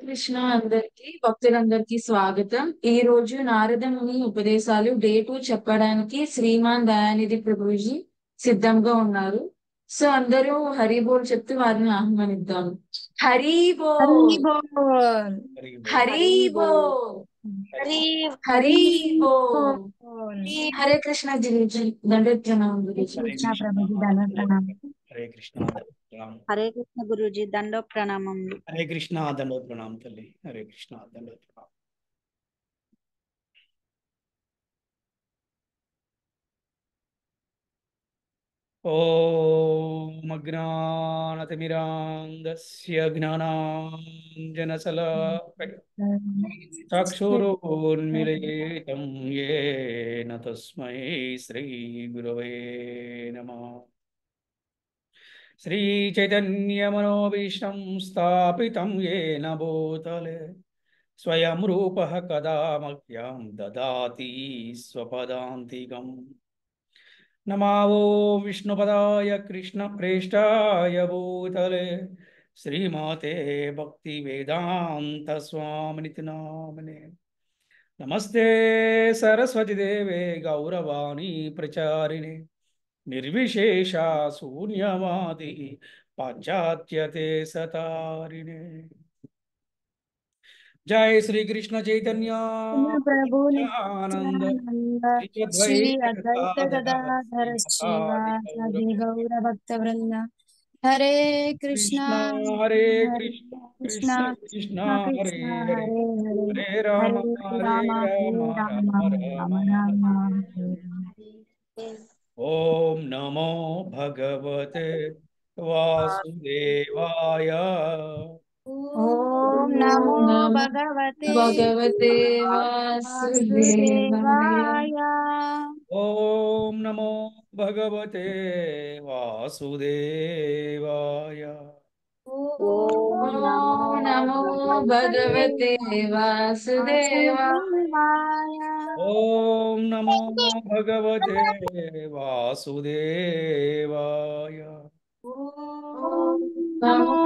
కృష్ణ అందరికి భక్తులందరికీ స్వాగతం. ఈ రోజు నారద ముని ఉపదేశాలు డే 2 చెప్పడానికి శ్రీమాన్ దయానిధి ప్రభుజీ సిద్ధంగా ఉన్నారు. సో అందరూ హరి బోల్ చెప్తూ వారిని ఆహ్వానిద్దాం. హరి हरी బోల్, बोल। हरि बोल। హరి हरी बोल। బోల్, हरी హరి हरी బోల్. बोल। హరే కృష్ణ గురూజీ, దండోత్ ప్రణామం గురూజీ. हरे कृष्णा कृष्णा प्रभु जी दानव प्रणाम। हरे कृष्णा प्रणाम। हरे कृष्ण गुरुजी దండో ప్రణామములు. हरे कृष्णा दंडोत प्रणाम तल्ली। हरे कृष्णा दंडोत प्रणाम। ओम अज्ञानतिमिरान्धस्य ज्ञानाञ्जनशलाकया चक्षुरुन्मीलितं येन तस्मै श्रीगुरवे नमः। श्रीचैतन्यमनोभीष्टं स्थापितं येन भूतले स्वयं रूपः कदा मह्यं ददाति स्वपदान्तिकम्। नमो विष्णुपदाय कृष्णप्रेष्ठाय भूतले श्रीमते भक्तिवेदान्तस्वामिनिति नामिने। नमस्ते सरस्वती देवे गौरवाणी प्रचारिणे निर्विशेषा शून्यवादी पाश्चात्यते सतारिणे। जय श्री कृष्ण चैतन्य प्रभु नित्यानंद नित्यानंद श्री श्री अद्वैत अद्वैत गदाधर गदाधर श्रीवासादि श्रीवासादि गौरभक्त। गौर भक्त वृंद। हरे कृष्णा कृष्ण हरे हरे कृष्ण कृष्णा कृष्ण कृष्ण हरे कृष्णा हरे हरे हरे हरे हरे राम राम हरे हरे राम राम राम राम राम राम हरे। हरे ओम नमो भगवते वासुदेवाय। ओम नमो ओम नमो भगवते भगवते वासुदेवाय। वासुदेवाय। ओम नमो भगवते वासुदेवाय। ఓం ओम నమో ओम नमो नमो भगवते भगवते वासुदेवाय। वासुदेवाय। ओम नमो भगवते वासुदेवाय। ओम ओम नमो नमो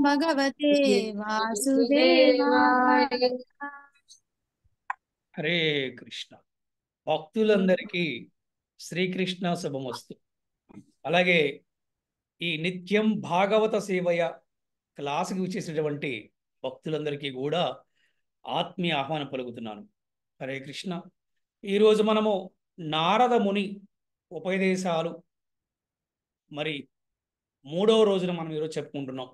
भगवते वासुदेवाय। वासुदेवाय। హరే కృష్ణ. భక్తులందరికీ శ్రీకృష్ణ శుభమస్తు. అలాగే ఈ నిత్యం భాగవత సేవయ క్లాసుకి వచ్చేసినటువంటి భక్తులందరికీ కూడా ఆత్మీయ ఆహ్వానం పలుకుతున్నాను. హరే కృష్ణ. ఈరోజు మనము నారద ముని ఉపదేశాలు మరి 3వ రోజున మనం ఈరోజు చెప్పుకుంటున్నాం.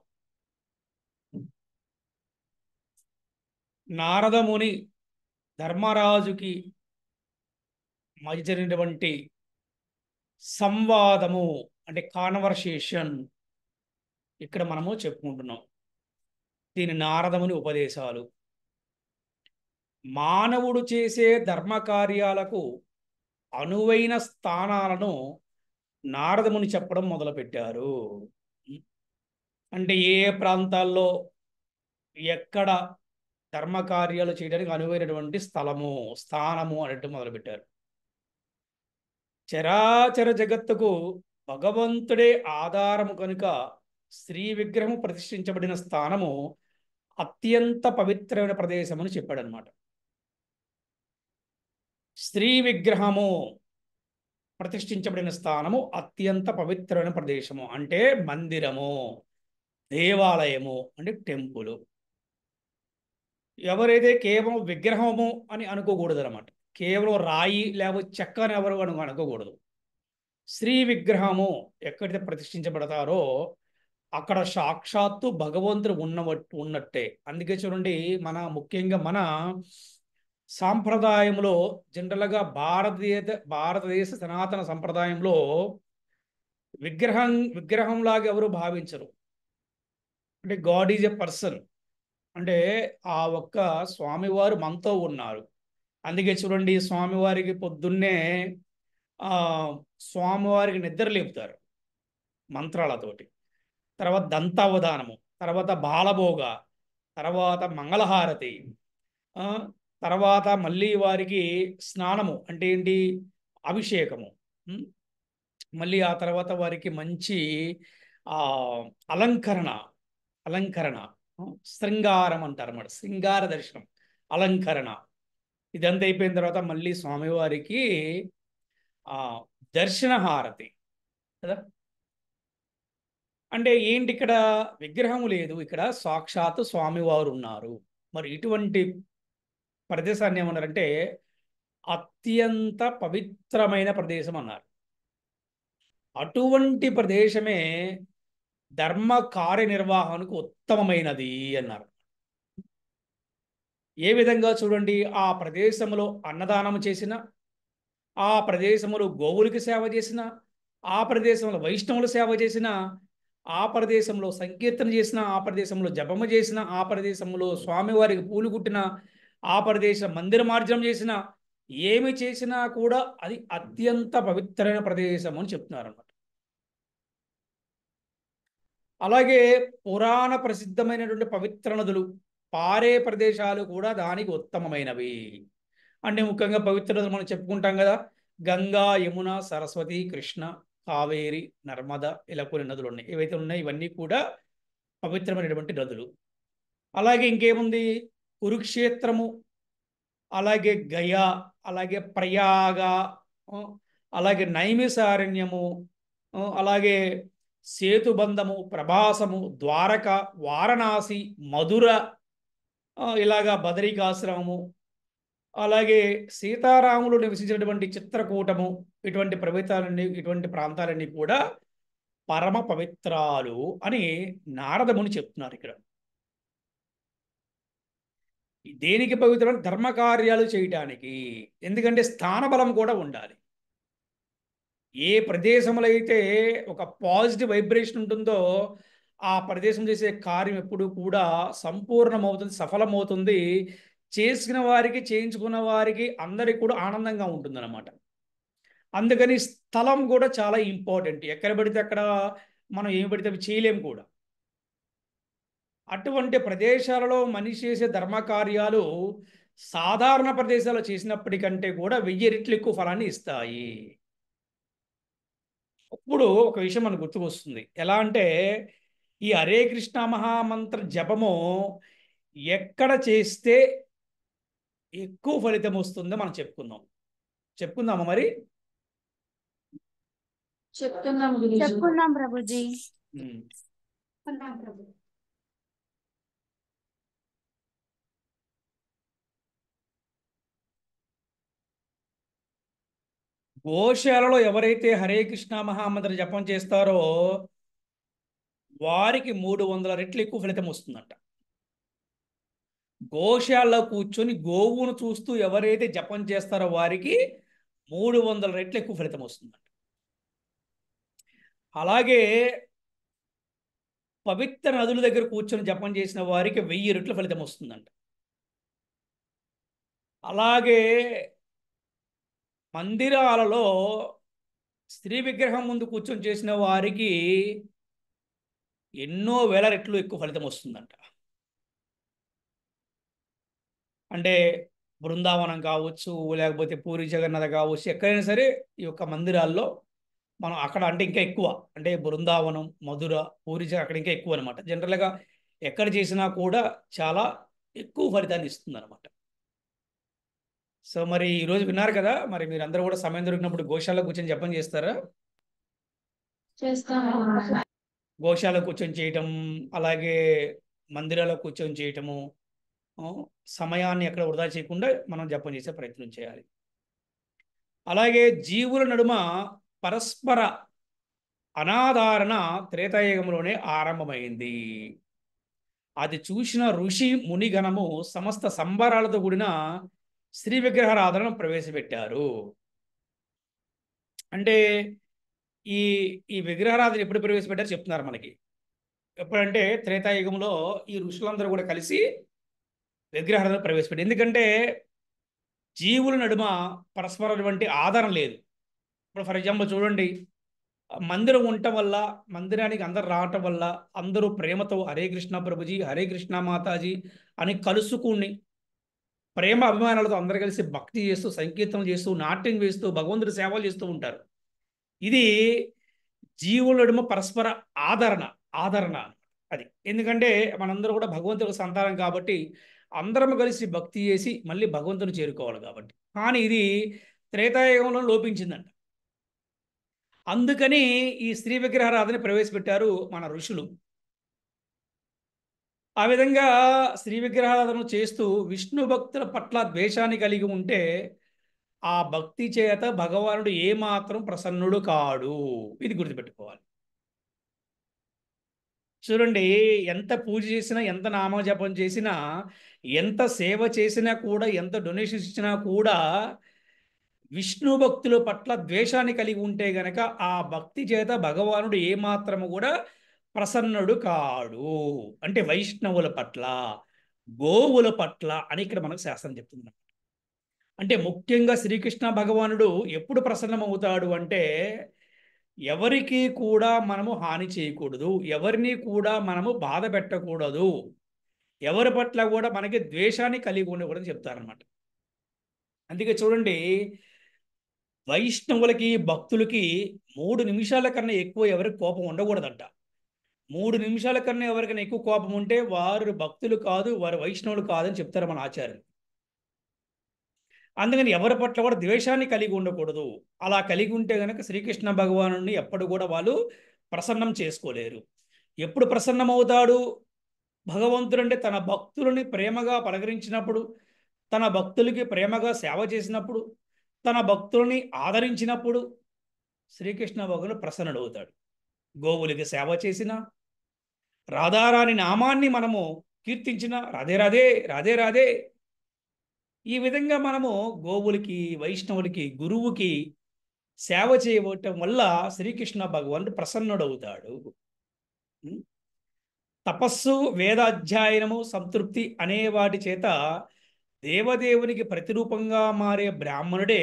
నారద ముని ధర్మరాజుకి మధ్య జరిగినటువంటి సంవాదము అంటే కాన్వర్సేషన్ ఇక్కడ మనము చెప్పుకుంటున్నాం. దీని నారదముని ఉపదేశాలు. మానవుడు చేసే ధర్మ కార్యాలకు అనువైన స్థానాలను నారదముని చెప్పడం మొదలుపెట్టారు. అంటే ఏ ప్రాంతాల్లో ఎక్కడ ధర్మ కార్యాలు చేయడానికి అనువైనటువంటి స్థానము అనేట్టు మొదలుపెట్టారు. చరాచర జగత్తుకు భగవంతుడే ఆధారము కనుక శ్రీ విగ్రహము ప్రతిష్ఠించబడిన స్థానము అత్యంత పవిత్రమైన ప్రదేశం అని చెప్పాడనమాట. శ్రీ విగ్రహము ప్రతిష్ఠించబడిన స్థానము అత్యంత పవిత్రమైన ప్రదేశము అంటే మందిరము, దేవాలయము అంటే టెంపుల్. ఎవరైతే కేవలం విగ్రహము అని అనుకోకూడదు అనమాట. కేవలం రాయి లేకపోతే చెక్క అని ఎవరు అనుకోకూడదు. శ్రీ విగ్రహము ఎక్కడైతే ప్రతిష్ఠించబడతారో అక్కడ సాక్షాత్తు భగవంతుడు ఉన్నట్టే. అందుకే చూడండి, ముఖ్యంగా మన సాంప్రదాయంలో జనరల్గా భారతదేశ సనాతన సంప్రదాయంలో విగ్రహంలాగా ఎవరు భావించరు. అంటే గాడ్ ఈజ్ ఎ పర్సన్. అంటే ఆ ఒక్క స్వామివారు మనతో ఉన్నారు. అందుకే చూడండి, స్వామివారికి పొద్దున్నే స్వామివారికి నిద్ర లేపుతారు మంత్రాలతోటి. తర్వాత దంతావధానము, తర్వాత బాలభోగ, తర్వాత మంగళహారతి, తర్వాత మళ్ళీ వారికి స్నానము అంటే ఏంటి, అభిషేకము. మళ్ళీ ఆ తర్వాత వారికి మంచి అలంకరణ శృంగారం అంటారు అన్నమాట. శృంగార దర్శనం, అలంకరణ. ఇదంతా అయిపోయిన తర్వాత మళ్ళీ స్వామివారికి ఆ దర్శన హారతి కదా. అంటే ఏంటి, ఇక్కడ విగ్రహం లేదు, ఇక్కడ సాక్షాత్తు స్వామివారు ఉన్నారు. మరి ఇటువంటి ప్రదేశాన్ని ఏమన్నారంటే అత్యంత పవిత్రమైన ప్రదేశం అన్నారు. అటువంటి ప్రదేశమే ధర్మ కార్యనిర్వహణకు ఉత్తమమైనది అన్నారు. ఏ విధంగా చూడండి, ఆ ప్రదేశంలో అన్నదానం చేసిన, ఆ ప్రదేశంలో గోవులకి సేవ చేసిన, ఆ ప్రదేశంలో వైష్ణవుల సేవ చేసిన, ఆ ప్రదేశంలో సంకీర్తన చేసిన, ఆ ప్రదేశంలో జపము చేసిన, ఆ ప్రదేశంలో స్వామివారికి పూలు కుట్టిన, ఆ ప్రదేశం మందిర మార్జనం చేసిన, ఏమి చేసినా కూడా అది అత్యంత పవిత్రమైన ప్రదేశం అని చెప్తున్నారు అన్నమాట. అలాగే పురాణ ప్రసిద్ధమైనటువంటి పవిత్ర నదులు, పారే ప్రదేశాలు కూడా దానికి ఉత్తమమైనవి. అంటే ముఖ్యంగా పవిత్ర నదులు మనం చెప్పుకుంటాం కదా, గంగా, యమున, సరస్వతి, కృష్ణ, కావేరి, నర్మద, ఇలా కొన్ని నదులు ఉన్నాయి. ఏవైతే ఉన్నాయో ఇవన్నీ కూడా పవిత్రమైనటువంటి నదులు. అలాగే ఇంకేముంది, కురుక్షేత్రము, అలాగే గయా, అలాగే ప్రయాగ, అలాగే నైమిసారణ్యము, అలాగే సేతుబంధము, ప్రభాసము, ద్వారక, వారణాసి, మధుర, ఇలాగా బదరికాశ్రమము, అలాగే సీతారాములు నివసించినటువంటి చిత్రకూటము, ఇటువంటి ఇటువంటి ప్రాంతాలన్నీ కూడా పరమ పవిత్రాలు అని నారదముని చెప్తున్నారు ఇక్కడ. దేనికి పవిత్రం? ధర్మకార్యాలు చేయటానికి. ఎందుకంటే స్థానబలం కూడా ఉండాలి. ఏ ప్రదేశంలో అయితే ఒక పాజిటివ్ వైబ్రేషన్ ఉంటుందో ఆ ప్రదేశం చేసే కార్యం ఎప్పుడు కూడా సంపూర్ణమవుతుంది, సఫలమవుతుంది. చేసిన వారికి, చేయించుకున్న వారికి అందరికి కూడా ఆనందంగా ఉంటుందన్నమాట. అందుకని స్థలం కూడా చాలా ఇంపార్టెంట్. ఎక్కడ పడితే అక్కడ మనం ఏమి పడితే అవి చేయలేము కూడా. అటువంటి ప్రదేశాలలో మనిషి చేసే ధర్మకార్యాలు సాధారణ ప్రదేశాల్లో చేసినప్పటికంటే కూడా 1000 రెట్లు ఎక్కువ ఫలాన్ని ఇస్తాయి. ఇప్పుడు ఒక విషయం మనకు గుర్తుకొస్తుంది. ఎలా అంటే ఈ హరే కృష్ణ మహామంత్ర జపము ఎక్కడ చేస్తే ఎక్కువ ఫలితం వస్తుందో మనం చెప్పుకుందామా మరి? చెప్తున్నాం గురుజీ. చెప్పుకుందాం ప్రభుజీ. గోశాలలో ఎవరైతే హరే కృష్ణ మహామంత్ర జపం చేస్తారో వారికి 300 రెట్లు ఎక్కువ ఫలితం వస్తుందంట. గోశాలలో కూర్చొని గోవును చూస్తూ ఎవరైతే జపం చేస్తారో వారికి 300 రెట్లు ఎక్కువ ఫలితం వస్తుందంట. అలాగే పవిత్ర నదుల దగ్గర కూర్చొని జపం చేసిన వారికి 1000 రెట్ల ఫలితం వస్తుందంట. అలాగే మందిరాలలో స్త్రీ విగ్రహం ముందు కూర్చొని చేసిన వారికి ఎన్నో వేల రెట్లు ఎక్కువ ఫలితం వస్తుందంట. అంటే బృందావనం కావచ్చు, లేకపోతే పూరి జగన్నాథ కావచ్చు, ఎక్కడైనా సరే ఈ యొక్క మందిరాల్లో మనం అక్కడ అంటే ఇంకా ఎక్కువ, అంటే బృందావనం, మధుర, పూరి అక్కడ ఇంకా ఎక్కువ అనమాట. జనరల్గా ఎక్కడ చేసినా కూడా చాలా ఎక్కువ ఫలితాన్ని ఇస్తుంది అనమాట. సో మరి ఈరోజు విన్నారు కదా, మరి మీరు అందరూ కూడా సమయం దొరికినప్పుడు గోశాలలో కూర్చొని జపం చేస్తారా? చేస్తాము. గోశాలలో కూర్చొని చేయటం, అలాగే మందిరాల్లో కూర్చొని చేయటము, సమయాన్ని ఎక్కడ వృధా చేయకుండా మనం జపం చేసే ప్రయత్నం చేయాలి. అలాగే జీవుల నడుమ పరస్పర అనాధారణ త్రేతాయుగంలోనే ఆరంభమైంది. అది చూసిన ఋషి మునిగణము సమస్త సంబరాలతో కూడిన శ్రీ విగ్రహారాధనను ప్రవేశపెట్టారు. అంటే ఈ ఈ విగ్రహారాధన ఎప్పుడు ప్రవేశపెట్టారు చెప్తున్నారు మనకి. ఎప్పుడంటే త్రేతాయుగంలో ఈ ఋషులందరూ కూడా కలిసి విగ్రహారాధన ప్రవేశపెట్టారు. ఎందుకంటే జీవుల నడుమ పరస్పరటువంటి ఆధారం లేదు. ఇప్పుడు ఫర్ ఎగ్జాంపుల్ చూడండి, మందిరం ఉండటం వల్ల, మందిరానికి అందరు రావటం వల్ల అందరూ ప్రేమతో హరే కృష్ణ ప్రభుజీ, హరే కృష్ణ మాతాజీ అని కలుసుకుని ప్రేమ అభిమానాలతో అందరు కలిసి భక్తి చేస్తూ, సంకీర్తనం చేస్తూ, నాట్యం చేస్తూ, భగవంతుడి సేవలు చేస్తూ ఉంటారు. ఇది జీవుల నడుమ పరస్పర ఆదరణ. అది ఎందుకంటే మనందరూ కూడా భగవంతుడి సంతానం కాబట్టి అందరం కలిసి భక్తి చేసి మళ్ళీ భగవంతుని చేరుకోవాలి కాబట్టి. కానీ ఇది త్రేతాయుగంలో లోపించిందంట. అందుకని ఈ స్త్రీ విగ్రహారాధన ప్రవేశపెట్టారు మన ఋషులు. ఆ విధంగా స్త్రీ విగ్రహారాధన చేస్తూ విష్ణు భక్తుల పట్ల ద్వేషాన్ని కలిగి ఉంటే ఆ భక్తి చేత భగవానుడు ఏమాత్రం ప్రసన్నుడు కాడు. ఇది గుర్తుపెట్టుకోవాలి. చూడండి, ఎంత పూజ చేసినా, ఎంత నామజపం చేసినా, ఎంత సేవ చేసినా కూడా, ఎంత డొనేషన్స్ ఇచ్చినా కూడా విష్ణు భక్తుల పట్ల ద్వేషాన్ని కలిగి ఉంటే గనక ఆ భక్తి చేత భగవానుడు ఏమాత్రము కూడా ప్రసన్నుడు కాడు. అంటే వైష్ణవుల పట్ల, గోవుల పట్ల అని ఇక్కడ మనకు శాస్త్రం చెప్తుంది. అంటే ముఖ్యంగా శ్రీకృష్ణ భగవానుడు ఎప్పుడు ప్రసన్నమవుతాడు అంటే ఎవరికి కూడా మనము హాని చేయకూడదు, ఎవరిని కూడా మనము బాధ పెట్టకూడదు, ఎవరి పట్ల కూడా మనకి ద్వేషాన్ని కలిగి ఉండకూడదని చెప్తారనమాట. అందుకే చూడండి, వైష్ణవులకి భక్తులకి 3 నిమిషాల కన్నా ఎక్కువ ఎవరికి కోపం ఉండకూడదంట. 3 నిమిషాల కన్నా ఎవరికైనా ఎక్కువ కోపం ఉంటే వారు భక్తులు కాదు, వారు వైష్ణవులు కాదని చెప్తారు మన ఆచార్యులు. అందుకని ఎవరి పట్ల కూడా ద్వేషాన్ని కలిగి ఉండకూడదు. అలా కలిగి ఉంటే గనక శ్రీకృష్ణ భగవానుడిని ఎప్పుడు కూడా వాళ్ళు ప్రసన్నం చేసుకోలేరు. ఎప్పుడు ప్రసన్నమవుతాడు భగవంతుడు అంటే తన భక్తులని ప్రేమగా పలకరించినప్పుడు, తన భక్తులకి ప్రేమగా సేవ చేసినప్పుడు, తన భక్తులని ఆదరించినప్పుడు శ్రీకృష్ణ భగవానుడు ప్రసన్నుడవుతాడు. గోవులకి సేవ చేసిన, రాధారాణి నామాన్ని మనము కీర్తించిన, రాధే రాధే రాధే రాధే, ఈ విధంగా మనము గోవులకి, వైష్ణవులకి, గురువుకి సేవ చేయటం వల్ల శ్రీకృష్ణ భగవానుడు ప్రసన్నుడవుతాడు. తపస్సు, వేదాధ్యయనము, సంతృప్తి అనే వాటి చేత దేవదేవునికి ప్రతిరూపంగా మారే బ్రాహ్మణుడే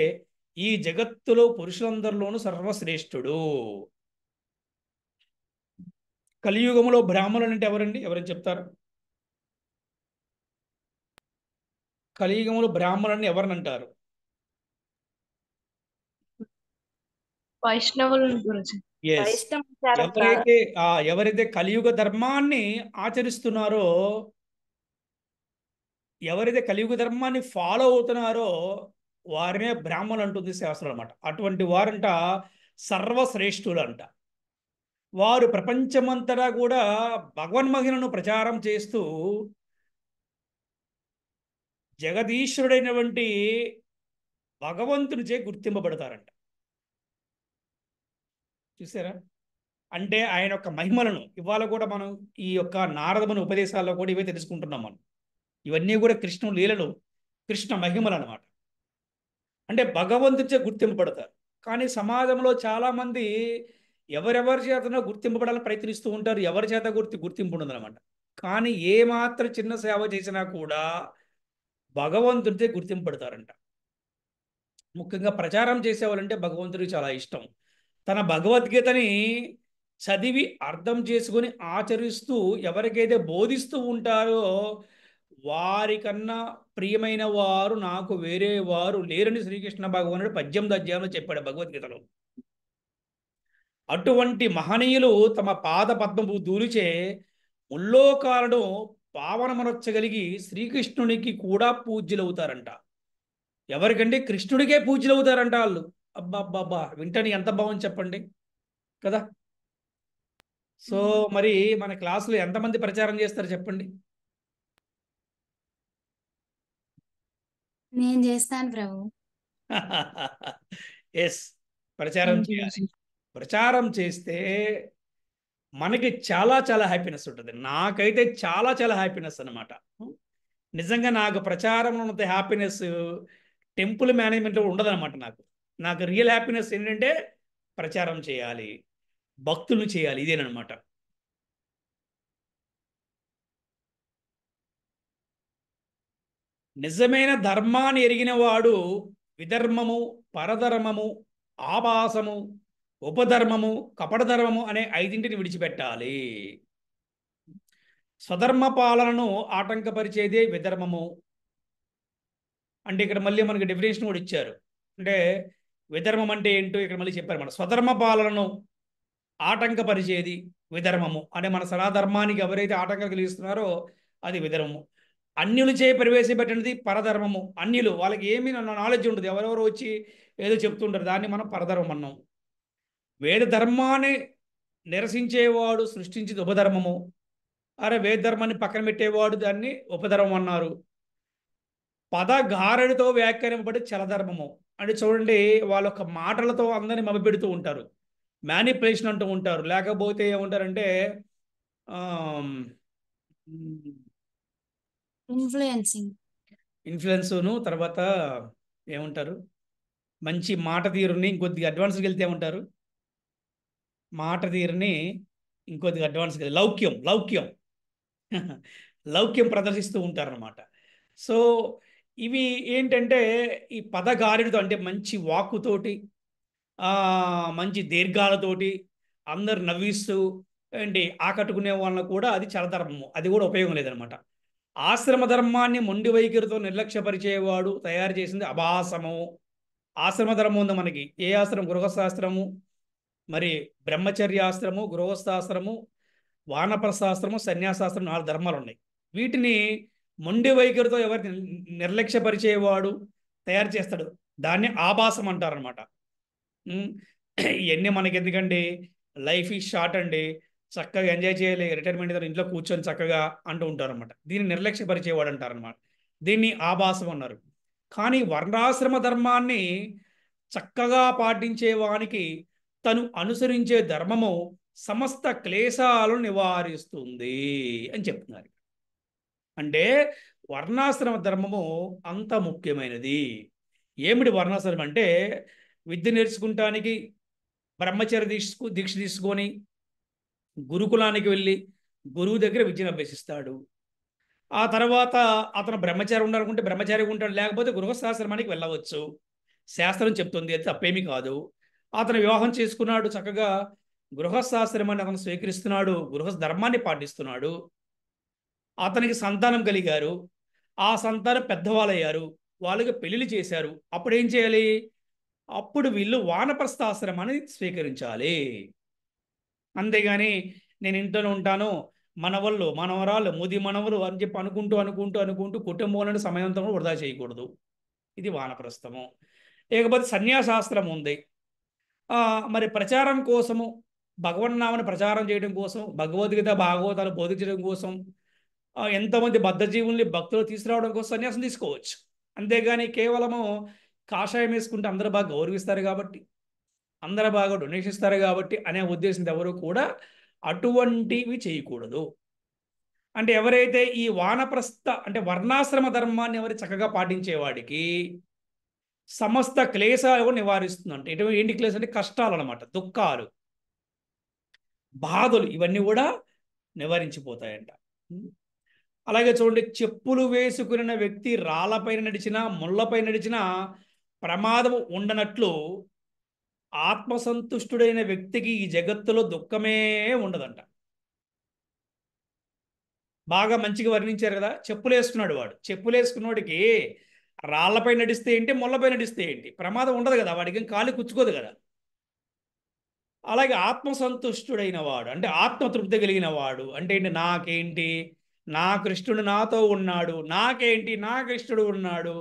ఈ జగత్తులో పురుషులందరిలోనూ సర్వశ్రేష్ఠుడు. కలియుగంలో బ్రాహ్మణులు అంటే ఎవరండి? ఎవరని చెప్తారు? కలియుగంలో బ్రాహ్మణుని ఎవరిని అంటారు? వైష్ణవుల గురించి. Yes. ఎవరైతే కలియుగ ధర్మాన్ని ఆచరిస్తున్నారో, ఎవరైతే కలియుగ ధర్మాన్ని ఫాలో అవుతున్నారో వారినే బ్రాహ్మణులు అంటుంది శాస్త్రం అనమాట. అటువంటి వారంట సర్వశ్రేష్ఠులు అంట. వారు ప్రపంచమంతటా కూడా భగవన్మహిమను ప్రచారం చేస్తూ జగదీశ్వరుడైనటువంటి భగవంతునిచే గుర్తింపబడతారంట. చూసారా? అంటే ఆయన యొక్క మహిమలను ఇవాళ కూడా మనం ఈ యొక్క నారదముని ఉపదేశాల్లో కూడా ఇవే తెలుసుకుంటున్నాం మనం. ఇవన్నీ కూడా కృష్ణుని లీలలు, కృష్ణ మహిమలు అన్నమాట. అంటే భగవంతునిచే గుర్తింపబడతారు. కానీ సమాజంలో చాలామంది ఎవరెవరి చేతనో గుర్తింపబడాలని ప్రయత్నిస్తూ ఉంటారు. ఎవరి చేత గుర్తింపు ఉండదన్నమాట. కానీ ఏమాత్రం చిన్న సేవ చేసినా కూడా భగవంతునిచే గుర్తింపబడతారంట. ముఖ్యంగా ప్రచారం చేసేవాళ్ళంటే భగవంతుడికి చాలా ఇష్టం. తన భగవద్గీతని చదివి అర్థం చేసుకుని ఆచరిస్తూ ఎవరికైతే బోధిస్తూ ఉంటారో వారికన్నా ప్రియమైన వారు నాకు వేరే వారు లేరని శ్రీకృష్ణ భగవానుడు 18వ అధ్యాయంలో చెప్పాడు భగవద్గీతలో. అటువంటి మహనీయులు తమ పాద పద్మపు ధూళిచే ముల్లోకాలను పావనమనొచ్చగలిగి శ్రీకృష్ణునికి కూడా పూజ్యులవుతారంట. ఎవరికంటే కృష్ణుడికే పూజ్యులవుతారంట వాళ్ళు. అబ్బాబ్బాబ్బా, వింటని ఎంత బాగుంది చెప్పండి కదా. సో మరి మన క్లాసులో ఎంతమంది ప్రచారం చేస్తారు చెప్పండి? నేను చేస్తాను ప్రభు. ఎస్, ప్రచారం చేయాలి. ప్రచారం చేస్తే మనకి చాలా చాలా హ్యాపీనెస్ ఉంటుంది. నాకైతే చాలా చాలా హ్యాపీనెస్ అనమాట. నిజంగా నాకు ప్రచారంలో ఉన్నంత హ్యాపీనెస్ టెంపుల్ మేనేజ్మెంట్లో ఉండదన్నమాట. నాకు రియల్ హ్యాపీనెస్ ఏంటంటే ప్రచారం చేయాలి, భక్తులు చేయాలి, ఇదేనమాట. నిజమైన ధర్మాన్ని ఎరిగిన వాడు విధర్మము, పరధర్మము, ఆభాసము, ఉపధర్మము, కపటధర్మము అనే 5ంటిని విడిచిపెట్టాలి. స్వధర్మ పాలనను ఆటంకపరిచేదే విధర్మము. అంటే ఇక్కడ మళ్ళీ మనకి డెఫినేషన్ కూడా ఇచ్చారు. అంటే విధర్మం అంటే ఏంటో ఇక్కడ మళ్ళీ చెప్పారు. మన స్వధర్మ పాలనను ఆటంకపరిచేది, విధర్మము. అంటే మన సనాధర్మానికి ఎవరైతే ఆటంకం కలిగిస్తున్నారో అది విధర్మము. అన్యులు చే ప్రవేశపెట్టినది పరధర్మము. అన్యులు వాళ్ళకి ఏమీ నాలెడ్జ్ ఉండదు, ఎవరెవరు వచ్చి ఏదో చెప్తుంటారు, దాన్ని మనం పరధర్మం అన్నాం. వేద ధర్మాన్ని నిరసించేవాడు సృష్టించేది ఉపధర్మము. అరే వేద ధర్మాన్ని పక్కన పెట్టేవాడు దాన్ని ఉపధర్మం అన్నారు. పదగారడితో వ్యాఖ్యానింపబడి చలధర్మము. అంటే చూడండి, వాళ్ళ యొక్క మాటలతో అందరిని మభ్యపెడుతూ ఉంటారు, మ్యానిపులేషన్ అంటూ ఉంటారు. లేకపోతే ఏమంటారంటే ఇన్ఫ్లుయెన్సింగ్. ఇన్ఫ్లుయెన్స్ను, తర్వాత ఏమంటారు, మంచి మాట తీరుని ఇంకొద్దిగా అడ్వాన్స్కి వెళ్తే ఏమంటారు, మాట తీరుని ఇంకొద్దిగా అడ్వాన్స్గా లౌక్యం లౌక్యం లౌక్యం ప్రదర్శిస్తూ ఉంటారన్నమాట. సో ఇవి ఏంటంటే ఈ పదగారిడితో, అంటే మంచి వాక్కుతోటి మంచి దీర్ఘాలతోటి అందరు నవ్విస్తూ ఏంటి ఆకట్టుకునే వాళ్ళని కూడా అది చలధర్మము, అది కూడా ఉపయోగం లేదనమాట. ఆశ్రమ ధర్మాన్ని మొండి వైఖరితో నిర్లక్ష్యపరిచేవాడు తయారు చేసింది అభాసము. ఆశ్రమ ధర్మం ఉంది మనకి. ఏ ఆశ్రమం? గృహస్థాశ్రము, మరి బ్రహ్మచర్యాశ్రము, గృహస్థాశ్రము, వానప్రస్థాశ్రము, సన్యాసాశ్రమం, 4 ధర్మాలు ఉన్నాయి. వీటిని మొండి వైఖరితో ఎవరిని నిర్లక్ష్యపరిచేవాడు తయారు చేస్తాడు, దాన్ని ఆభాసం అంటారనమాట. ఇవన్నీ మనకి ఎందుకండి, లైఫ్ ఈజ్ షార్ట్ అండి, చక్కగా ఎంజాయ్ చేయాలి, రిటైర్మెంట్ దగ్గర ఇంట్లో కూర్చొని చక్కగా అంటూ ఉంటారు అనమాట. దీన్ని నిర్లక్ష్యపరిచేవాడు అంటారనమాట. దీన్ని ఆభాసం అన్నారు. కానీ వర్ణాశ్రమ ధర్మాన్ని చక్కగా పాటించేవానికి తను అనుసరించే ధర్మము సమస్త క్లేశాలను నివారిస్తుంది అని చెప్తున్నారు. అంటే వర్ణాశ్రమ ధర్మము అంత ముఖ్యమైనది. ఏమిటి వర్ణాశ్రమం అంటే, విద్య నేర్చుకుంటానికి బ్రహ్మచర్య దీక్ష తీసుకొని గురుకులానికి వెళ్ళి గురువు దగ్గర విద్యను అభ్యసిస్తాడు. ఆ తర్వాత అతను బ్రహ్మచారి ఉండాలనుకుంటే బ్రహ్మచారిగా ఉంటాడు, లేకపోతే గృహస్థాశ్రమానికి వెళ్ళవచ్చు. శాస్త్రం చెప్తుంది, అది తప్పేమీ కాదు. అతను వివాహం చేసుకున్నాడు, చక్కగా గృహస్థాశ్రమాన్ని అతను స్వీకరిస్తున్నాడు, గృహస్థ ధర్మాన్ని పాటిస్తున్నాడు. అతనికి సంతానం కలిగారు, ఆ సంతానం పెద్దవాళ్ళయ్యారు, వాళ్ళకి పెళ్లిళ్ళు చేశారు. అప్పుడు ఏం చేయాలి? అప్పుడు వీళ్ళు వానప్రస్థాశ్రమాన్ని స్వీకరించాలి. అంతేగాని నేను ఇంట్లోనే ఉంటాను, మనవళ్ళు మనవరాలు ముది మనవలు అని చెప్పి అనుకుంటూ కుటుంబంలోని సమయంతో వృధా చేయకూడదు. ఇది వానప్రస్థము. లేకపోతే సన్యాసాస్త్రం ఉంది. మరి ప్రచారం కోసము, భగవన్నామని ప్రచారం చేయడం కోసం, భగవద్గీత భాగవతాలు బోధించడం కోసం, ఎంతోమంది బద్ధజీవుల్ని భక్తులు తీసుకురావడం కోసం సన్యాసం తీసుకోవచ్చు. అంతేగాని కేవలము కాషాయం వేసుకుంటే అందరూ బాగా గౌరవిస్తారు కాబట్టి, అందరూ బాగా డొనేషన్ ఇస్తారు కాబట్టి అనే ఉద్దేశంతో ఎవరు కూడా అటువంటివి చేయకూడదు. అంటే ఎవరైతే ఈ వానప్రస్థ అంటే వర్ణాశ్రమ ధర్మాన్ని ఎవరు చక్కగా పాటించేవాడికి సమస్త క్లేశాలు నివారిస్తుందంటే, ఏంటి క్లేశం అంటే కష్టాలు అనమాట, దుఃఖాలు, బాధలు, ఇవన్నీ కూడా నివారించిపోతాయంట. అలాగే చూడండి, చెప్పులు వేసుకున్న వ్యక్తి రాళ్ళపైన నడిచినా ముళ్ళపై నడిచినా ప్రమాదం ఉండనట్లు ఆత్మసంతుష్టుడైన వ్యక్తికి ఈ జగత్తులో దుఃఖమే ఉండదంట. బాగా మంచిగా వర్ణించారు కదా. చెప్పులు వేసుకున్నాడు వాడు, చెప్పులు వేసుకున్నవాడికి రాళ్లపై నడిస్తే ఏంటి, ముళ్ళపై నడిస్తే ఏంటి, ప్రమాదం ఉండదు కదా, వాడికి కాలి కుచ్చుకోదు కదా. అలాగే ఆత్మసంతుష్టుడైన వాడు అంటే ఆత్మతృప్తి కలిగిన వాడు అంటే ఏంటి, నాకేంటి, నా కృష్ణుడు నాతో ఉన్నాడు, నాకేంటి, నా కృష్ణుడు ఉన్నాడు.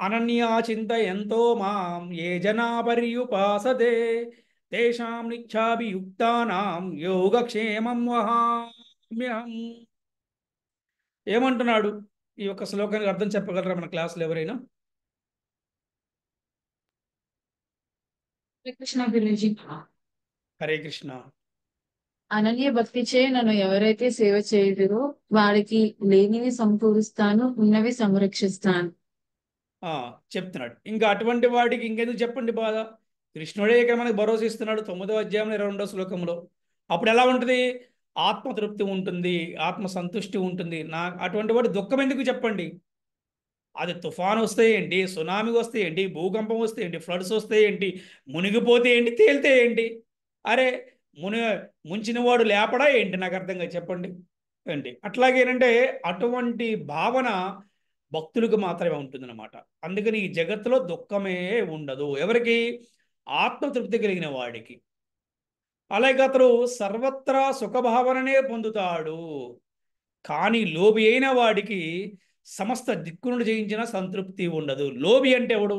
అనన్యా చింత ఎంతో మాం ఏ జనా పర్యుపాసతే తేషాం నిత్యాభియుక్తానాం యోగక్షేమం వహామ్యహం. ఏమంటున్నాడు? ఈ యొక్క శ్లోకానికి అర్థం చెప్పగలరా మన క్లాసులో ఎవరైనా? కృష్ణ గురుజీ. హరే కృష్ణ. అనన్య భక్తిచే నన్ను ఎవరైతే సేవ చేయుదురో వాడికి లేనివి సమకూరుస్తాను, ఉన్నవి సంరక్షిస్తాను. చెప్తున్నాడు. ఇంకా అటువంటి వాడికి ఇంకెందుకు చెప్పండి బాధ. కృష్ణుడే ఇక్కడ మనకు భరోసా ఇస్తున్నాడు 9వ అధ్యాయం 22వ శ్లోకంలో. అప్పుడు ఎలా ఉంటుంది? ఆత్మతృప్తి ఉంటుంది, ఆత్మ సంతుష్టి ఉంటుంది. అటువంటి వాడు దుఃఖం ఎందుకు చెప్పండి? అది తుఫాను వస్తే ఏంటి, సునామీ వస్తే ఏంటి, భూకంపం వస్తే ఏంటి, ఫ్లడ్స్ వస్తే ఏంటి, మునిగిపోతే ఏంటి, తేలితే ఏంటి? అరే ముంచిన వాడు లేపడా ఏంటి? నాకు అర్థంగా చెప్పండి ఏంటి. అట్లాగేనంటే అటువంటి భావన భక్తులకు మాత్రమే ఉంటుందన్నమాట. అందుకని ఈ జగత్తులో దుఃఖమే ఉండదు. ఎవరికి? ఆత్మతృప్తి కలిగిన వాడికి. అలాగే అతడు సర్వత్రా సుఖభావననే పొందుతాడు. కానీ లోబి అయిన వాడికి సమస్త దిక్కులను జయించిన సంతృప్తి ఉండదు. లోబి అంటే ఎవడు?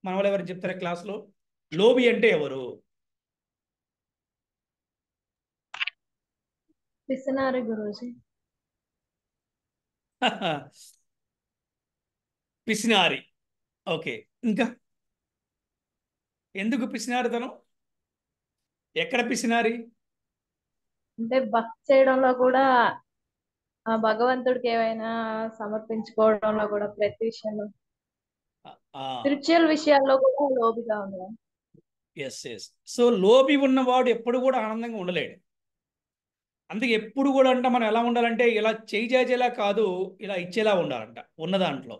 మన వాళ్ళు ఎవరు చెప్తారా క్లాస్లో? లోబి అంటే ఎవరు? పిసినారి గురూజీ. పిసినారి. ఓకే, ఇంకా ఎందుకు పిసినారితనం? ఎక్కడ పిసినారి? అంటే భక్తి చేయడంలో కూడా ఆ భగవంతుడికి ఏవైనా సమర్పించుకోవడంలో కూడా ప్రతి విషయంలో స్పిరిచువల్ విషయాల్లో కూడా లోబిగా ఉండడం. Yes yes. సో లోబి ఉన్నవాడు ఎప్పుడు కూడా ఆనందంగా ఉండలేడు. అందుకే ఎప్పుడు కూడా అంట మనం ఎలా ఉండాలంటే ఇలా చేయి చేసేలా కాదు, ఇలా ఇచ్చేలా ఉండాలంట ఉన్న దాంట్లో.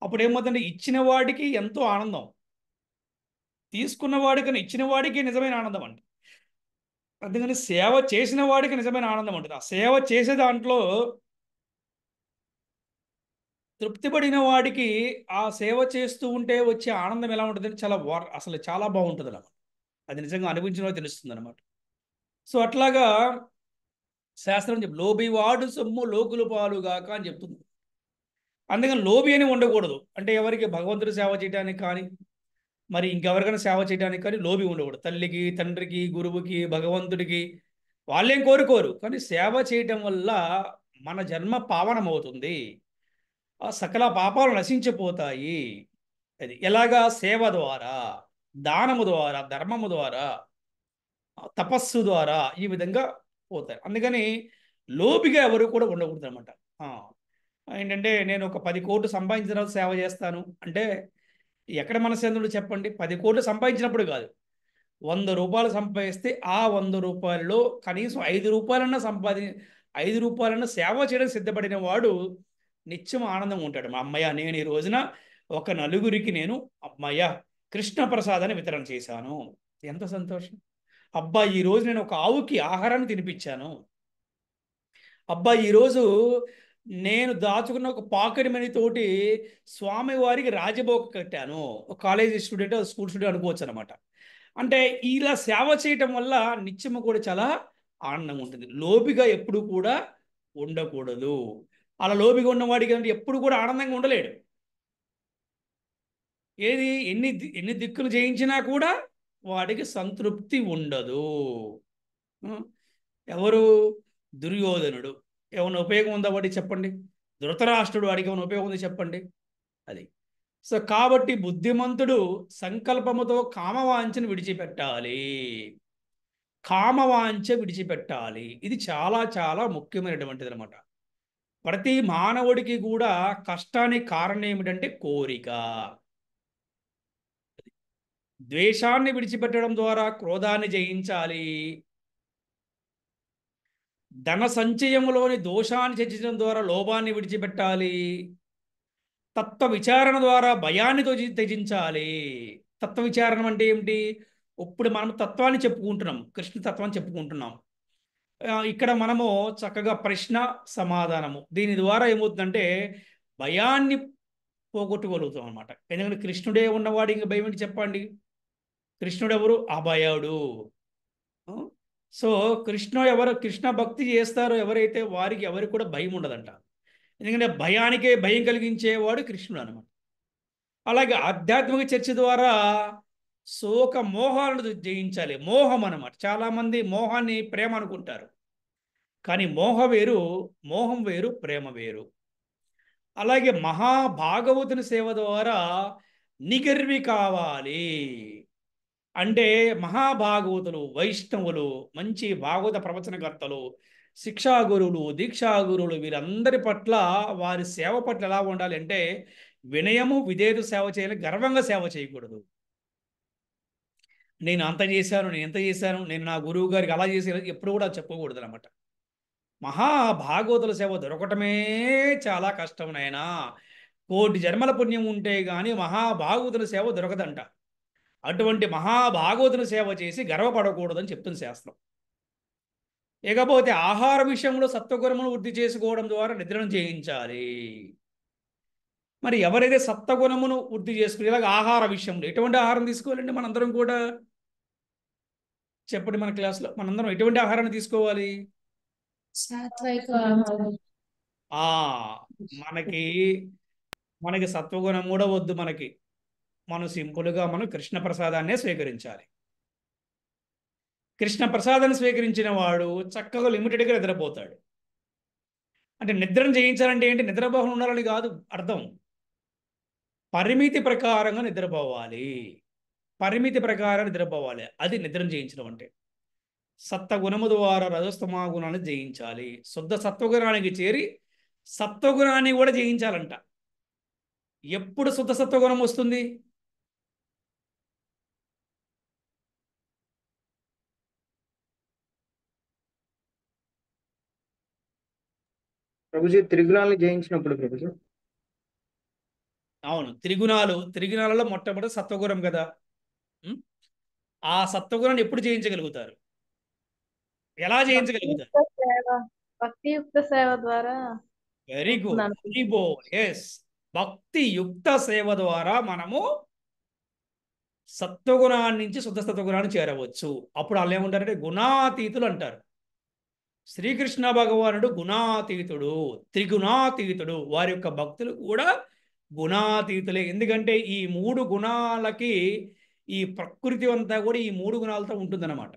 అప్పుడు ఏమవుతుందంటే ఇచ్చిన వాడికి ఎంతో ఆనందం, తీసుకున్న వాడికన్నా ఇచ్చిన వాడికి నిజమైన ఆనందం అంట. అందుకని సేవ చేసిన వాడికి నిజమైన ఆనందం ఉంటుంది. ఆ సేవ చేసే దాంట్లో తృప్తిపడిన వాడికి ఆ సేవ చేస్తూ ఉంటే వచ్చే ఆనందం ఎలా ఉంటుందంటే అసలు చాలా బాగుంటుంది అన్నమాట. అది నిజంగా అనుభవించిన తెలుస్తుంది అనమాట. సో అట్లాగా శాస్త్రం చెప్పి లోబి వాడు సొమ్ము లోకులు పాలుగాక అని చెప్తుంది. అందుకని లోబి అని ఉండకూడదు. అంటే ఎవరికి భగవంతుడి సేవ చేయడానికి కానీ మరి ఇంకెవరికైనా సేవ చేయడానికి కానీ లోబి ఉండకూడదు. తల్లికి, తండ్రికి, గురువుకి, భగవంతుడికి వాళ్ళేం కోరుకోరు. కానీ సేవ చేయటం వల్ల మన జన్మ పావనమవుతుంది, ఆ సకల పాపాలు నశించిపోతాయి. అది ఎలాగా? సేవ ద్వారా, దానము ద్వారా, ధర్మము ద్వారా, తపస్సు ద్వారా ఈ విధంగా పోతాయి. అందుకని లోబిగా ఎవరు కూడా ఉండకూడదు అనమాట. ఏంటంటే నేను ఒక 10 కోట్లు సంపాదించిన తర్వాత సేవ చేస్తాను అంటే ఎక్కడ మనసేంద్రుడు చెప్పండి? 10 కోట్లు సంపాదించినప్పుడు కాదు, 100 రూపాయలు సంపాదిస్తే ఆ 100 రూపాయలలో కనీసం 5 రూపాయలన్నా 5 రూపాయలన్నా సేవ చేయడం సిద్ధపడిన వాడు నిత్యం ఆనందంగా ఉంటాడు. మా అమ్మయ్య, నేను ఈ రోజున ఒక నలుగురికి నేను అమ్మయ్య కృష్ణ ప్రసాదాన్ని వితరణ చేశాను, ఎంత సంతోషం. అబ్బా ఈరోజు నేను ఒక ఆవుకి ఆహారాన్ని తినిపించాను, అబ్బా ఈరోజు నేను దాచుకున్న ఒక పాకెట్ మనీ తోటి స్వామివారికి రాజభోగ కట్టాను. ఒక కాలేజీ స్టూడెంట్, స్కూల్ స్టూడెంట్ అనుకోవచ్చు అనమాట. అంటే ఇలా సేవ చేయటం వల్ల నిత్యము కూడా చాలా ఆనందంగా ఉంటుంది. లోబిగా ఎప్పుడు కూడా ఉండకూడదు. అలా లోబిగా ఉన్నవాడికి అంటే ఎప్పుడు కూడా ఆనందంగా ఉండలేడు. ఏది ఎన్ని దిక్కులు జయించినా కూడా వాడికి సంతృప్తి ఉండదు. ఎవరు? దుర్యోధనుడు. ఏమైనా ఉపయోగం ఉందా వాడికి చెప్పండి? ధృతరాష్ట్రుడు వాడికి ఏమైనా ఉపయోగం ఉందో చెప్పండి? అది. సో కాబట్టి బుద్ధిమంతుడు సంకల్పముతో కామవాంఛను విడిచిపెట్టాలి. కామవాంఛ విడిచిపెట్టాలి. ఇది చాలా చాలా ముఖ్యమైనటువంటిది అనమాట. ప్రతి మానవుడికి కూడా కష్టానికి కారణం ఏమిటంటే కోరిక. ద్వేషాన్ని విడిచిపెట్టడం ద్వారా క్రోధాన్ని జయించాలి. ధన సంచయములోని దోషాన్ని చర్చించడం ద్వారా లోభాన్ని విడిచిపెట్టాలి. తత్వ విచారణ ద్వారా భయాన్ని త్యజించాలి. తత్వ విచారణ అంటే ఏమిటి? ఇప్పుడు మనం తత్వాన్ని చెప్పుకుంటున్నాం, కృష్ణ తత్వాన్ని చెప్పుకుంటున్నాం. ఇక్కడ మనము చక్కగా ప్రశ్న సమాధానము దీని ద్వారా ఏమవుతుందంటే భయాన్ని పోగొట్టుకోగలుగుతాం అనమాట. ఎందుకంటే కృష్ణుడే ఉన్నవాడు ఇంక భయం ఏంటి చెప్పండి? కృష్ణుడు ఎవరు? అభయుడు. సో కృష్ణ భక్తి చేస్తారో ఎవరైతే వారికి ఎవరికి కూడా భయం ఉండదంట. ఎందుకంటే భయానికే భయం కలిగించేవాడు కృష్ణుడు అనమాట. అలాగే ఆధ్యాత్మిక చర్చ ద్వారా శోక మోహాలను జయించాలి. మోహం అనమాట. చాలామంది మోహాన్ని ప్రేమ అనుకుంటారు, కానీ మోహం వేరు, ప్రేమ వేరు. అలాగే మహాభాగవతుని సేవ ద్వారా నిగర్వి కావాలి. అంటే మహాభాగవతులు, వైష్ణవులు, మంచి భాగవత ప్రవచనకర్తలు, శిక్షా గురువులు, దీక్షా గురువులు వీరందరి పట్ల వారి సేవ పట్ల ఎలా ఉండాలి అంటే వినయము, విధేయత సేవ చేయాలి. గర్వంగా సేవ చేయకూడదు. నేను అంత చేశాను, నేను ఎంత చేశాను, నేను నా గురువు గారికి అలా చేశాను ఎప్పుడు కూడా చెప్పకూడదు అనమాట. మహాభాగవతుల సేవ దొరకటమే చాలా కష్టం నాయనా. 1,000,000 జన్మల పుణ్యం ఉంటే కానీ మహాభాగవతుల సేవ దొరకదంట. అటువంటి మహాభాగవతుల సేవ చేసి గర్వపడకూడదని చెప్తుంది శాస్త్రం. ఇకపోతే ఆహార విషయంలో సత్వగుణమును వృద్ధి చేసుకోవడం ద్వారా నిద్రను చేయించాలి. మరి ఎవరైతే సత్వగుణమును వృద్ధి చేసుకుని ఇలాగ ఆహార విషయంలో ఎటువంటి ఆహారం తీసుకోవాలండి? మనందరం కూడా చెప్పండి, మన క్లాస్లో మనందరం ఎటువంటి ఆహారాన్ని తీసుకోవాలి? సాత్విక ఆహారం. ఆ మనకి మనకి సత్వగుణం కూడా వద్దు. మనం సింపుల్గా మనం కృష్ణ ప్రసాదాన్నే స్వీకరించాలి. కృష్ణ ప్రసాదాన్ని స్వీకరించిన వాడు చక్కగా లిమిటెడ్గా నిద్రపోతాడు. అంటే నిద్రను చేయించాలంటే ఏంటి? నిద్రపోహం ఉండాలని కాదు అర్థం. పరిమితి ప్రకారంగా నిద్రపోవాలి. పరిమితి ప్రకారం నిద్రపోవాలి. అది నిద్రను చేయించడం అంటే. సత్వగుణము ద్వారా రజస్తమా గుణాన్ని జయించాలి. శుద్ధ సత్వగుణానికి చేరి సత్వగుణాన్ని కూడా జయించాలంట. ఎప్పుడు శుద్ధ సత్వగుణం వస్తుంది? ప్రభుజీ త్రిగుణాలను జయించినప్పుడు ప్రభుజీ. అవును, త్రిగుణాలలో మొట్టమొదటి సత్వగుణం కదా. ఉం? ఆ సత్వగుణాన్ని ఎప్పుడు జయించగలుగుతారు? ఎలా జయించగలుగుతారు? భక్తియుక్త సేవ ద్వారా very good, very good. Yes, భక్తియుక్త సేవ ద్వారా మనము సత్వగుణాన్ని నుంచి శుద్ధ సత్వగుణాన్ని చేరవచ్చు. అప్పుడు వాళ్ళు ఏమంటారంటే గుణాతీతులు అంటారు. శ్రీకృష్ణ భగవానుడు గుణాతీతుడు, త్రిగుణాతీతుడు. వారి యొక్క భక్తులు కూడా గుణాతీతులే. ఎందుకంటే ఈ 3 గుణాలకి ఈ ప్రకృతి అంతా కూడా ఈ 3 గుణాలతో ఉంటుందన్నమాట.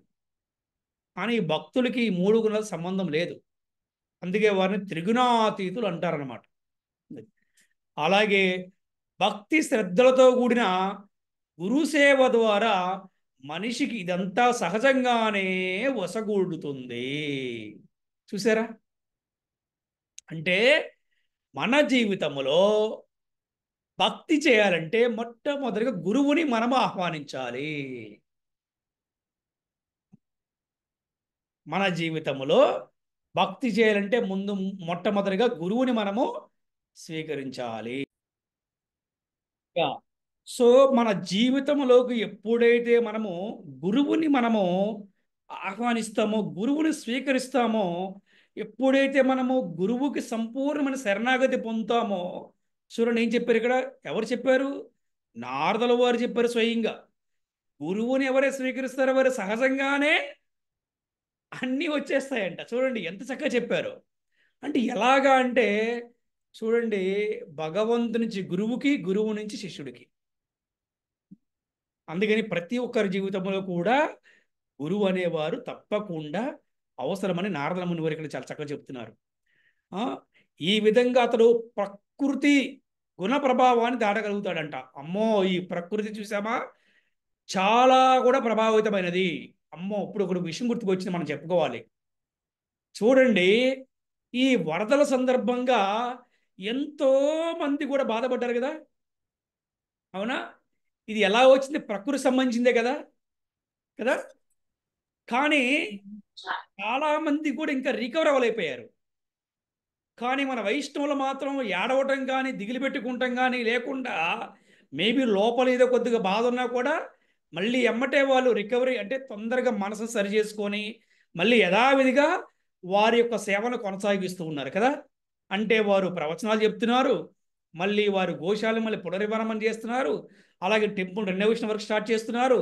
కానీ భక్తులకి ఈ 3 గుణాల సంబంధం లేదు. అందుకే వారిని త్రిగుణాతీతులు అంటారనమాట. అలాగే భక్తి శ్రద్ధలతో కూడిన గురుసేవ ద్వారా మనిషికి ఇదంతా సహజంగానే వసగూడుతుంది. చూసారా? అంటే మన జీవితంలో భక్తి చేయాలంటే మొట్టమొదటిగా గురువుని మనము ఆహ్వానించాలి. మన జీవితంలో భక్తి చేయాలంటే ముందు మొట్టమొదటిగా గురువుని మనము స్వీకరించాలి. సో మన జీవితంలోకి ఎప్పుడైతే మనము గురువుని మనము ఆహ్వానిస్తామో, గురువుని స్వీకరిస్తామో, ఎప్పుడైతే మనము గురువుకి సంపూర్ణమైన శరణాగతి పొందుతామో, చూడండి ఏం చెప్పారు ఇక్కడ. ఎవరు చెప్పారు? నారదుల వారు చెప్పారు స్వయంగా. గురువుని ఎవరైతే స్వీకరిస్తారో వారు సహజంగానే అన్నీ వచ్చేస్తాయంట. చూడండి ఎంత చక్కగా చెప్పారు. అంటే ఎలాగా అంటే చూడండి, భగవంతు నుంచి గురువుకి, గురువు నుంచి శిష్యుడికి. అందుకని ప్రతి ఒక్కరి జీవితంలో కూడా గురువు అనేవారు తప్పకుండా అవసరమని నారద ముని వారు ఇక్కడ చాలా చక్కగా చెప్తున్నారు. ఈ విధంగా అతడు ప్రకృతి గుణ ప్రభావాన్ని దాటగలుగుతాడంట. అమ్మో, ఈ ప్రకృతి చూసామా చాలా కూడా ప్రభావితమైనది. అమ్మో, ఇప్పుడు ఒక విషయం గుర్తుకొచ్చింది, మనం చెప్పుకోవాలి. చూడండి, ఈ వరదల సందర్భంగా ఎంతో మంది కూడా బాధపడ్డారు కదా. అవునా? ఇది ఎలా వచ్చింది? ప్రకృతి సంబంధించిందే కదా కదా. కానీ చాలా మంది కూడా ఇంకా రికవర్ అవ్వలేకపోయారు. కానీ మన వైష్ణవులు మాత్రం ఏడవటం కానీ దిగులు పెట్టుకుంటాం కానీ లేకుండా, మేబీ లోపల ఏదో కొద్దిగా బాధ ఉన్నా కూడా మళ్ళీ ఎమ్మటే వాళ్ళు రికవరీ అంటే తొందరగా మనసును సరి చేసుకొని మళ్ళీ యథావిధిగా వారి యొక్క సేవను కొనసాగిస్తూ ఉన్నారు కదా. అంటే వారు ప్రవచనాలు చెప్తున్నారు, మళ్ళీ వారు గోశాలను మళ్ళీ పునర్నిర్మాణం చేస్తున్నారు, అలాగే టెంపుల్ రెనోవేషన్ వర్క్ స్టార్ట్ చేస్తున్నారు,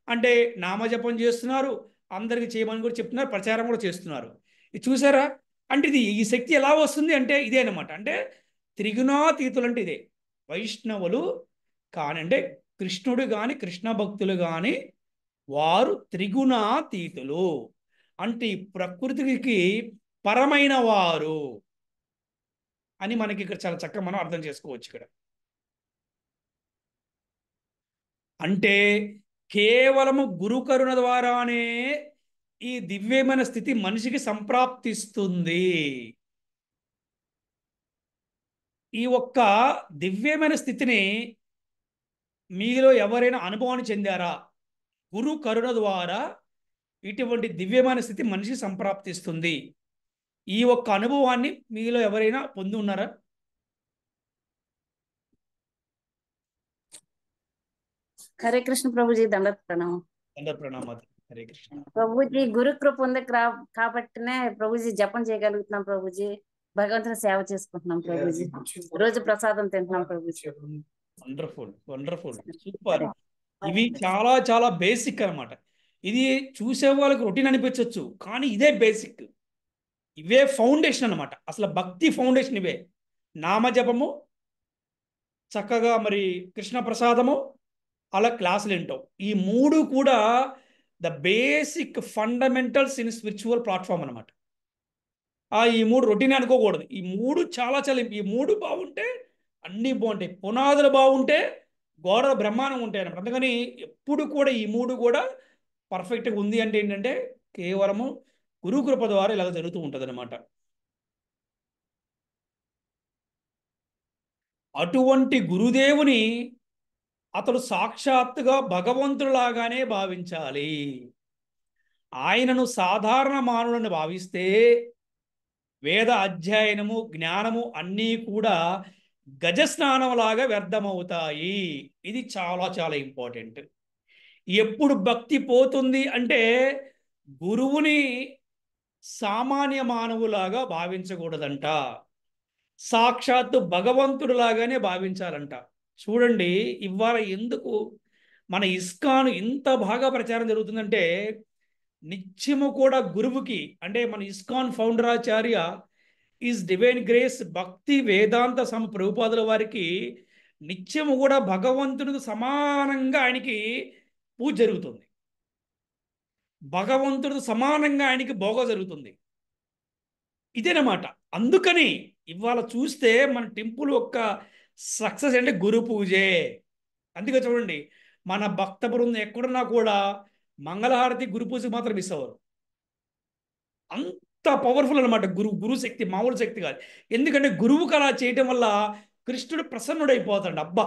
అంటే నామజపం చేస్తున్నారు, అందరికీ చేయమని కూడా చెప్తున్నారు, ప్రచారం కూడా చేస్తున్నారు. ఇది చూసారా? అంటే ఇది ఈ శక్తి ఎలా వస్తుంది అంటే ఇదే అనమాట. అంటే త్రిగుణాతీతులు అంటే ఇదే. వైష్ణవులు కానీ అంటే కృష్ణుడు కానీ కృష్ణ భక్తులు కానీ వారు త్రిగుణాతీతులు. అంటే ఈ ప్రకృతికి పరమైన వారు అని మనకి ఇక్కడ చాలా చక్కగా మనం అర్థం చేసుకోవచ్చు. ఇక్కడ అంటే కేవలము గురు కరుణ ద్వారానే ఈ దివ్యమైన స్థితి మనిషికి సంప్రాప్తిస్తుంది. ఈ ఒక్క దివ్యమైన స్థితిని మీలో ఎవరైనా అనుభవాన్ని చెందారా? గురు కరుణ ద్వారా ఇటువంటి దివ్యమైన స్థితి మనిషికి సంప్రాప్తిస్తుంది. ఈ ఒక్క అనుభవాన్ని మీలో ఎవరైనా పొంది ఉన్నారా? హరే కృష్ణ ప్రభుజీ, దండత్ ప్రణామం. దండత్ ప్రణామాలు. హరే కృష్ణ ప్రభుజీ. గురు కృప ఉంది కాబట్టినే ప్రభుజీ జపం చేయగలుగుతున్నాం ప్రభుజీ. భగవంతుని సేవ చేసుకుంటున్నాం ప్రభుజీ. రోజు ప్రసాదం తింటున్నాం ప్రభుజీ. Wonderful, wonderful, super. ఇవి చాలా చాలా బేసిక్ అన్నమాట. ఇది చూసే వాళ్ళకి రొటీన్ అనిపించవచ్చు, కానీ ఇదే బేసిక్, ఇవే ఫౌండేషన్ అన్నమాట. అసలు భక్తి ఫౌండేషన్ ఇవే. నామజపము, చక్కగా మరి కృష్ణ ప్రసాదము, అలా క్లాసులు వింటాం. ఈ మూడు కూడా the basic fundamentals in spiritual platform అనమాట. ఈ మూడు రొటీన్ అనుకోకూడదు. ఈ మూడు చాలా చాలా, ఈ మూడు బాగుంటే అన్నీ బాగుంటాయి. పునాదులు బాగుంటే గోడలు బ్రహ్మాండం ఉంటాయి అన్నమాట. అందుకని ఎప్పుడు కూడా ఈ మూడు కూడా పర్ఫెక్ట్గా ఉంది అంటే ఏంటంటే కేవలము గురుకృప ద్వారా ఇలాగ జరుగుతూ ఉంటుంది అనమాట. అటువంటి గురుదేవుని అతడు సాక్షాత్తుగా భగవంతుడిలాగానే భావించాలి. ఆయనను సాధారణ మానవులను భావిస్తే వేద అధ్యయనము, జ్ఞానము అన్నీ కూడా గజస్నానంలాగా వ్యర్థమవుతాయి. ఇది చాలా చాలా ఇంపార్టెంట్. ఎప్పుడు భక్తి పోతుంది అంటే గురువుని సామాన్య మానవులాగా భావించకూడదంట, సాక్షాత్తు భగవంతుడిలాగానే భావించాలంట. చూడండి, ఇవాళ ఎందుకు మన ఇస్కాన్ ఇంత బాగా ప్రచారం జరుగుతుందంటే నిత్యము కూడా గురువుకి, అంటే మన ఇస్కాన్ ఫౌండరాచార్య ఈజ్ డివైన్ గ్రేస్ భక్తి వేదాంత ప్రభుపాదుల వారికి నిత్యము కూడా భగవంతుడికి సమానంగా ఆయనకి పూజ జరుగుతుంది, భగవంతుడికి సమానంగా ఆయనకి భోగ జరుగుతుంది. ఇదేనమాట. అందుకని ఇవాళ చూస్తే మన టెంపుల్ యొక్క సక్సెస్ అంటే గురు పూజే. అందుకే చూడండి, మన భక్త బృందం ఎక్కడున్నా కూడా మంగళహారతి గురు పూజకి మాత్రం మిస్ అవ్వరు. అంత పవర్ఫుల్ అనమాట గురు శక్తి, మామూలు శక్తి కాదు. ఎందుకంటే గురువుకి అలా చేయటం వల్ల కృష్ణుడు ప్రసన్నుడైపోతాడు. అబ్బా,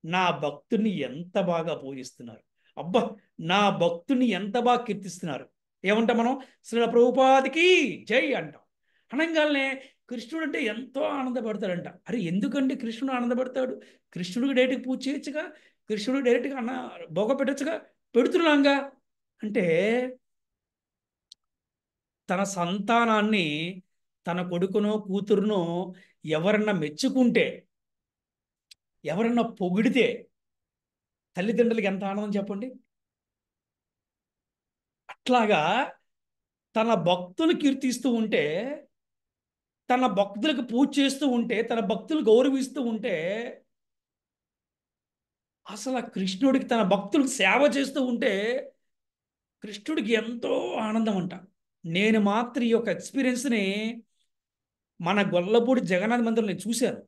నా భక్తుని ఎంత బాగా పూజిస్తున్నారు, అబ్బా నా భక్తుని ఎంత బాగా కీర్తిస్తున్నారు. ఏమంటాం మనం? శ్రీల ప్రభుపాదికి జై అంటాం. అనగానే కృష్ణుడు అంటే ఎంతో ఆనందపడతాడంట. అరే ఎందుకంటే కృష్ణుడు ఆనందపడతాడు? కృష్ణుడికి డైరెక్ట్గా పూజ చేయొచ్చుగా, కృష్ణుడికి డైరెక్ట్గా అన్న భోగ పెట్టచ్చుగా, పెడుతున్నాంగా. అంటే తన సంతానాన్ని, తన కొడుకునో కూతురునో ఎవరన్నా మెచ్చుకుంటే, ఎవరన్నా పొగిడితే తల్లిదండ్రులకి ఎంత ఆనందం చెప్పండి. అట్లాగా తన భక్తులు కీర్తిస్తూ ఉంటే, తన భక్తులకు పూజ చేస్తూ ఉంటే, తన భక్తులు గౌరవిస్తూ ఉంటే, అసలు కృష్ణుడికి తన భక్తులకు సేవ చేస్తూ ఉంటే కృష్ణుడికి ఎంతో ఆనందం అంట. నేను మాత్రం ఈ యొక్క ఎక్స్పీరియన్స్ని మన గొల్లపూడి జగన్నాథ్ మందిరంలో నేను చూశాను.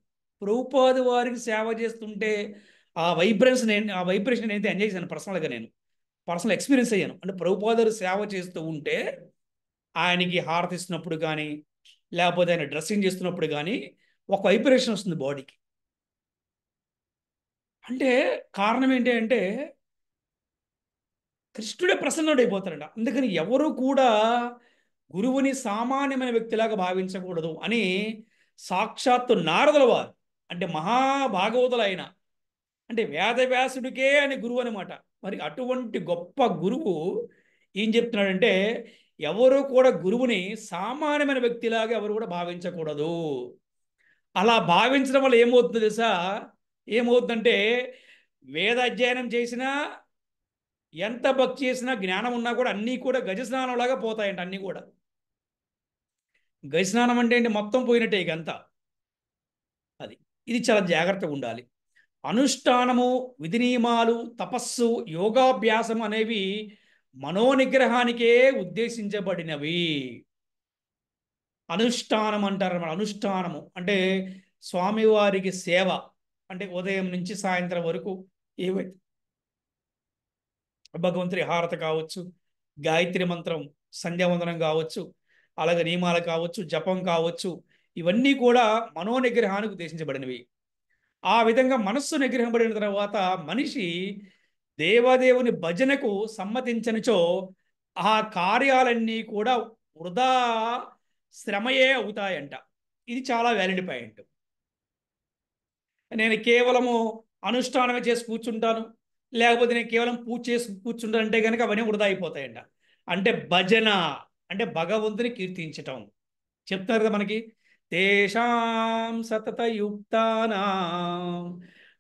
ప్రభుపాద వారికి సేవ చేస్తుంటే ఆ వైబ్రేషన్ అయితే ఎంజాయ్ చేశాను పర్సనల్గా. నేను పర్సనల్ ఎక్స్పీరియన్స్ అయ్యాను. అంటే ప్రభుపాద సేవ చేస్తూ ఉంటే ఆయనకి హారతి ఇస్తున్నప్పుడు కానీ, లేకపోతే ఆయన డ్రెస్సింగ్ చేస్తున్నప్పుడు కానీ ఒక వైబ్రేషన్ వస్తుంది బాడీకి. అంటే కారణం ఏంటి అంటే కృష్ణుడే ప్రసన్నుడైపోతాడంట. అందుకని ఎవరు కూడా గురువుని సామాన్యమైన వ్యక్తిలాగా భావించకూడదు అని సాక్షాత్తు నారదుల వారు, అంటే మహాభాగవతులైన, అంటే వేదవ్యాసుడికే అని గురువు అనమాట. మరి అటువంటి గొప్ప గురువు ఏం చెప్తున్నాడంటే ఎవరు కూడా గురువుని సామాన్యమైన వ్యక్తిలాగా ఎవరు కూడా భావించకూడదు. అలా భావించడం వల్ల ఏమవుతుందో తెలుసా? ఏమవుతుందంటే వేద అధ్యయనం చేసినా, ఎంత భక్తి చేసినా, జ్ఞానం ఉన్నా కూడా అన్నీ కూడా గజస్నానంలాగా పోతాయంట. అన్నీ కూడా గజస్నానం అంటే ఏంటి? మొత్తం పోయినట్టే ఇక అంతా. ఇది చాలా జాగ్రత్తగా ఉండాలి. అనుష్ఠానము, విధి నియమాలు, తపస్సు, యోగాభ్యాసం అనేవి మనోనిగ్రహానికే ఉద్దేశించబడినవి. అనుష్ఠానం అంటారు. అనుష్ఠానము అంటే స్వామివారికి సేవ, అంటే ఉదయం నుంచి సాయంత్రం వరకు ఏవైతే భగవంతుడి హారత కావచ్చు, గాయత్రి మంత్రం సంధ్యావందనం కావచ్చు, అలాగే నియమాలు కావచ్చు, జపం కావచ్చు, ఇవన్నీ కూడా మనోనిగ్రహానికి ఉద్దేశించబడినవి. ఆ విధంగా మనస్సు నిగ్రహపడిన తర్వాత మనిషి దేవదేవుని భజనకు సమ్మతించనిచో ఆ కార్యాలన్నీ కూడా వృధా శ్రమయే అవుతాయంట. ఇది చాలా వ్యాలిడ్ పాయింట్. నేను కేవలము అనుష్ఠానమే చేసి కూర్చుంటాను, లేకపోతే నేను కేవలం పూజ చేసి కూర్చుంటాను అంటే కనుక అవన్నీ వృధా అయిపోతాయంట. అంటే భజన అంటే భగవంతుని కీర్తించటం. చెప్తారు కదా మనకి, తేషాం సతతయుక్తానాం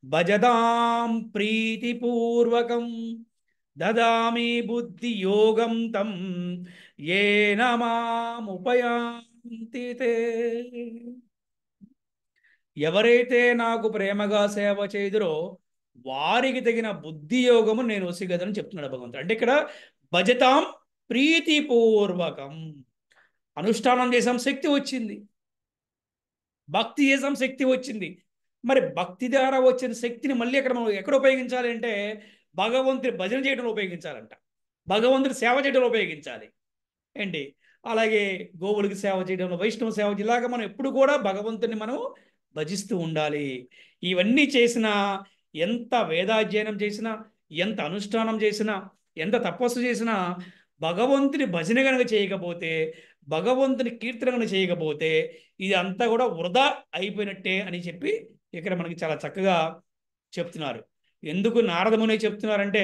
భజదాం ప్రీతిపూర్వకం దదామి బుద్ధి యోగం తం ఏన మాముపయాంతి తే. ఎవరైతే నాకు ప్రేమగా సేవ చేయుదురో వారికి తగిన బుద్ధి యోగము నేను వసిగదని చెప్తున్నాడు భగవంతుడు. అంటే ఇక్కడ భజతాం ప్రీతిపూర్వకం. అనుష్ఠానం చేసాం, శక్తి వచ్చింది. భక్తి చేసాం, శక్తి వచ్చింది. మరి భక్తి ద్వారా వచ్చిన శక్తిని మళ్ళీ ఎక్కడ మనం ఎక్కడ ఉపయోగించాలి అంటే భగవంతుని భజన చేయడంలో ఉపయోగించాలంట, భగవంతుని సేవ చేయడంలో ఉపయోగించాలి ఏంటి. అలాగే గోవులకి సేవ చేయడంలో, వైష్ణవ సేవ ఇలాగా మనం ఎప్పుడు కూడా భగవంతుని మనం భజిస్తూ ఉండాలి. ఇవన్నీ చేసినా, ఎంత వేదాధ్యయనం చేసినా, ఎంత అనుష్ఠానం చేసినా, ఎంత తపస్సు చేసినా భగవంతుని భజన కనుక చేయకపోతే, భగవంతుని కీర్తన కనుక చేయకపోతే ఇది అంతా కూడా వృధా అయిపోయినట్టే అని చెప్పి ఇక్కడ మనకి చాలా చక్కగా చెప్తున్నారు. ఎందుకు నారదముని చెప్తున్నారంటే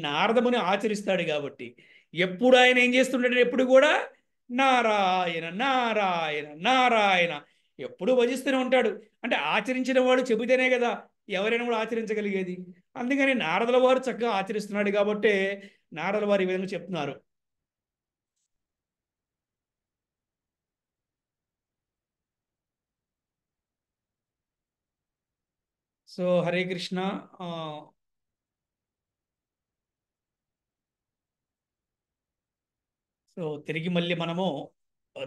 నారదముని ఆచరిస్తాడు కాబట్టి. ఎప్పుడు ఆయన ఏం చేస్తుంటాడు, ఎప్పుడు కూడా నారాయణ నారాయణ నారాయణ ఎప్పుడు భజిస్తూనే ఉంటాడు. అంటే ఆచరించిన వాడు చెబితేనే కదా ఎవరైనా కూడా ఆచరించగలిగేది. అందుకని నారదుల వారు చక్కగా ఆచరిస్తున్నాడు కాబట్టి నారదుల వారు ఈ విధంగా చెప్తున్నారు. సో హరే కృష్ణ. సో తిరిగి మళ్ళీ మనము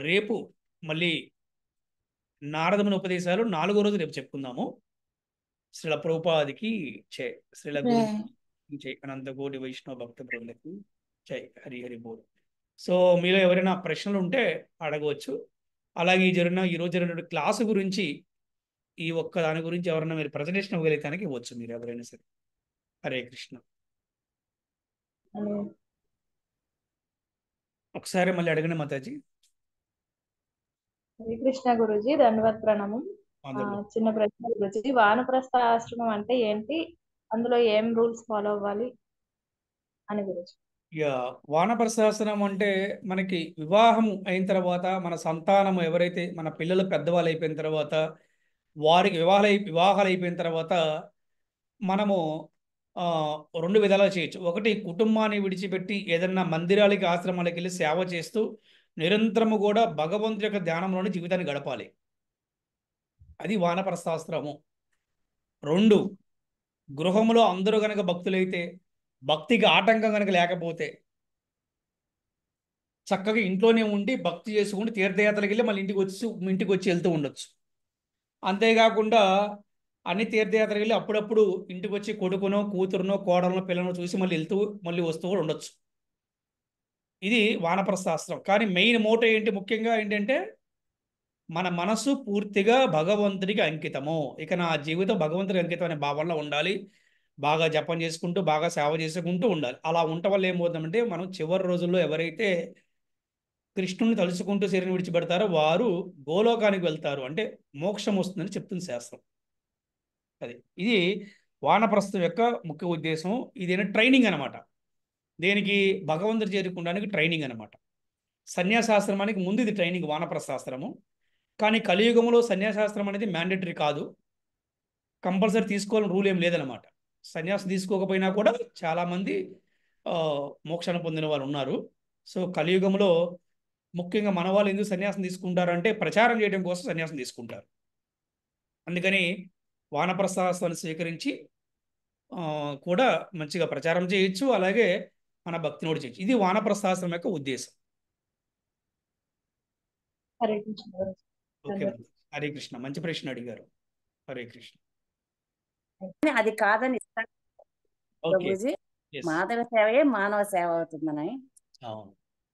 రేపు మళ్ళీ నారదముని ఉపదేశాలు 4వ రోజు రేపు చెప్పుకుందాము. శ్రీల ప్రభుపాదికి జై, శ్రీల గురు జై, అనంత కోటి వైష్ణవ భక్త బృందకి జై. హరి హరి బోల్. సో మీలో ఎవరైనా ప్రశ్నలు ఉంటే అడగవచ్చు. అలాగే ఈరోజు జరిగిన క్లాసు గురించి, ఈ ఒక్క దాని గురించి ఎవరైనా మీరు ప్రజెంటేషన్ ఇవ్వగలిగితే ఇవ్వచ్చు మీరు ఎవరైనా సరే. హరే కృష్ణ. ఒకసారి మళ్ళీ అడగండి మాతాజీ. హరే కృష్ణ గురుజీ, ధన్యవాద ప్రణామం. చిన్న ప్రశ్న గురుజీ, వానప్రస్థ ఆశ్రమం అంటే ఏంటి, అందులో ఏం రూల్స్ ఫాలో అవ్వాలి అని గురుజీ. వానప్రస్థాశ్రమం అంటే మనకి వివాహం అయిన తర్వాత, మన సంతానం ఎవరైతే మన పిల్లలు పెద్దవాళ్ళు అయిపోయిన తర్వాత, వారికి వివాహాలు అయిపోయిన తర్వాత మనము 2 విధాలుగా చేయొచ్చు. ఒకటి, కుటుంబాన్ని విడిచిపెట్టి ఏదన్నా మందిరాలకి ఆశ్రమాలకు వెళ్ళి సేవ చేస్తూ నిరంతరము కూడా భగవంతుడి యొక్క ధ్యానంలోని జీవితాన్ని గడపాలి. అది వానప్రస్థాశ్రమం. 2, గృహంలో అందరూ కనుక భక్తులైతే, భక్తికి ఆటంకం కనుక లేకపోతే చక్కగా ఇంట్లోనే ఉండి భక్తి చేసుకుంటూ తీర్థయాత్రలకు వెళ్ళి మళ్ళీ ఇంటికి వచ్చి వెళ్తూ ఉండొచ్చు. అంతేకాకుండా అన్ని తీర్థయాత్రలకు వెళ్ళి అప్పుడప్పుడు ఇంటికి వచ్చి కొడుకునో కూతురునో కోడలనో పిల్లనో చూసి మళ్ళీ వస్తూ కూడా ఉండొచ్చు. ఇది వానప్రస్థాశ్రమం. కానీ మెయిన్ మోటో ముఖ్యంగా ఏంటంటే మన మనసు పూర్తిగా భగవంతుడికి అంకితము. ఇక నా జీవితం భగవంతుడికి అంకితం అనే భావనలో ఉండాలి. బాగా జపం చేసుకుంటూ, బాగా సేవ చేసుకుంటూ ఉండాలి. అలా ఉండటం వల్ల ఏమవుతుందంటే మనం చివరి రోజుల్లో ఎవరైతే కృష్ణుని తలుచుకుంటూ శరీరం విడిచిపెడతారో వారు గోలోకానికి వెళ్తారు, అంటే మోక్షం వస్తుందని చెప్తుంది శాస్త్రం. ఇది వానప్రస్థం యొక్క ముఖ్య ఉద్దేశం. ఇదేనా ట్రైనింగ్ అనమాట. దేనికి? భగవంతుడు చేరుకోవడానికి ట్రైనింగ్ అనమాట. సన్యాసాశ్రమానికి ముందు ఇది ట్రైనింగ్, వానప్రస్థాశ్రమం. కానీ కలియుగంలో సన్యాసాశ్రమం అనేది మ్యాండేటరీ కాదు, కంపల్సరీ తీసుకోవాలని రూల్ ఏం లేదనమాట. సన్యాసం తీసుకోకపోయినా కూడా చాలామంది మోక్షాన్ని పొందిన వాళ్ళు ఉన్నారు. సో కలియుగంలో ముఖ్యంగా మన వాళ్ళు ఎందుకు సన్యాసం తీసుకుంటారంటే ప్రచారం చేయడం కోసం సన్యాసం తీసుకుంటారు. అందుకని వానప్రస్థాశ్రమాన్ని స్వీకరించి కూడా మంచిగా ప్రచారం చేయొచ్చు, అలాగే మన భక్తిని కూడా చేయొచ్చు. ఇది వానప్రస్థాశ్రమం యొక్క ఉద్దేశం. హరే కృష్ణ. ఓకే, హరే కృష్ణ. మంచి ప్రశ్న అడిగారు. హరే కృష్ణ. అది కాదని ప్రభుజీ, మాధవ సేవయే మానవ సేవ అవుతుందని.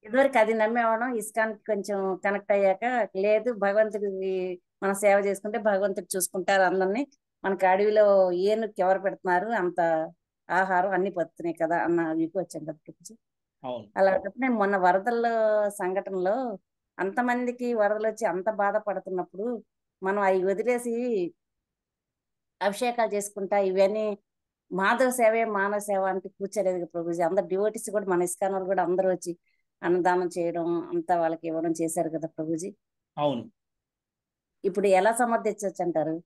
ఇదివరకు అది నమ్మేవాళ్ళం. ఇస్కాన్కి కొంచెం కనెక్ట్ అయ్యాక లేదు, భగవంతుడికి మనం సేవ చేసుకుంటే భగవంతుడు చూసుకుంటారు అందరినీ, మనకి అడవిలో ఏనుగుకి ఎవరు పెడుతున్నారు, అంత ఆహారం అన్ని పడుతున్నాయి కదా అన్న మీకు వచ్చాను కదా ప్రభుజీ. అలాంటప్పుడు నేను మొన్న వరదల్లో సంఘటనలో అంతమందికి వరదలు వచ్చి అంత బాధపడుతున్నప్పుడు మనం అవి వదిలేసి అభిషేకాలు చేసుకుంటా ఇవన్నీ మాధవ సేవే మానవ సేవ అంటే కూర్చోలేదు ప్రభుజీ. అందరు డివోటీస్ కూడా మన ఇస్కాన్ వాళ్ళు కూడా అందరూ వచ్చి అన్నదానం చేయడం అంతా వాళ్ళకి ఇవ్వడం చేశారు కదా ప్రభుజీ. అవును. ఇప్పుడు ఎలా సమర్థించవచ్చు అంటారు?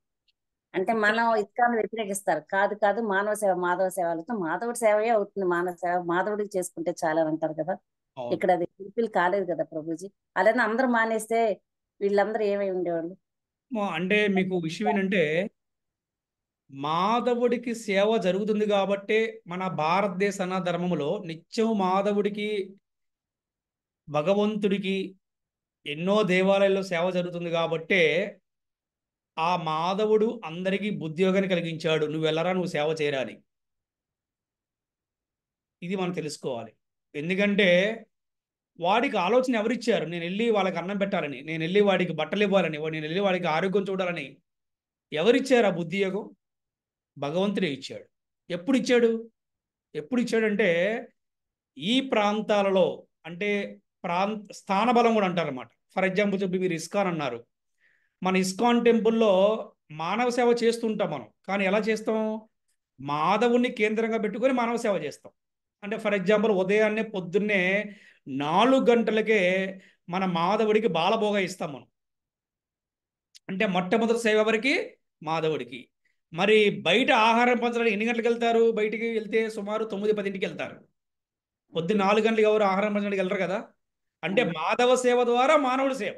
అంటే మనం ఇస్కాన్ వ్యతిరేకిస్తారు. కాదు కాదు, మానవ సేవ మాధవ సేవలతో మాధవుడి సేవయే అవుతుంది. మానవ సేవ మాధవుడికి చేసుకుంటే చాలా అని అంటారు కదా. అవును. ఇక్కడ అది ఫుల్ఫిల్ కాలేదు కదా ప్రభుజీ. అలానే అందరూ మానేస్తే వీళ్ళందరూ ఏమై ఉండేవాళ్ళు? అంటే మీకు విషయం ఏంటంటే మాధవుడికి సేవ జరుగుతుంది కాబట్టే మన భారతదేశ సనాతన ధర్మములో నిత్యం మాధవుడికి భగవంతుడికి ఎన్నో దేవాలయాల్లో సేవ జరుగుతుంది కాబట్టే ఆ మాధవుడు అందరికీ బుద్ధియోగాన్ని కలిగించాడు. నువ్వు వెళ్ళరా, నువ్వు సేవ చేయరా అని. ఇది మనం తెలుసుకోవాలి. ఎందుకంటే వాడికి ఆలోచన ఎవరిచ్చారు? నేను వెళ్ళి వాళ్ళకి అన్నం పెట్టాలని, నేను వెళ్ళి వాడికి బట్టలు ఇవ్వాలని, నేను వెళ్ళి వాడికి ఆరోగ్యం చూడాలని ఎవరిచ్చారు ఆ బుద్ధియోగం? భగవంతుడే ఇచ్చాడు. ఎప్పుడు ఇచ్చాడు? ఎప్పుడు ఇచ్చాడంటే ఈ ప్రాంతాలలో, అంటే స్థానబలం కూడా అంటారన్నమాట. ఫర్ ఎగ్జాంపుల్ చెప్పి మీరు ఇస్కాన్ అన్నారు. మన ఇస్కాన్ టెంపుల్లో మానవ సేవ చేస్తుంటాం మనం. కానీ ఎలా చేస్తాం? మాధవుణ్ణి కేంద్రంగా పెట్టుకొని మానవ సేవ చేస్తాం. అంటే ఫర్ ఎగ్జాంపుల్ ఉదయాన్నే పొద్దున్నే 4 గంటలకే మన మాధవుడికి బాలభోగ ఇస్తాం మనం. అంటే మొట్టమొదటి సేవ ఎవరికి? మాధవుడికి. మరి బయట ఆహారం పంచడానికి ఎన్ని గంటలకు వెళ్తారు? బయటికి వెళ్తే సుమారు 9-10కి వెళ్తారు. పొద్దున్న 4 గంటలకు ఎవరు ఆహారం పంచడానికి వెళ్ళరు కదా. అంటే మాధవ సేవ ద్వారా మానవుడి సేవ.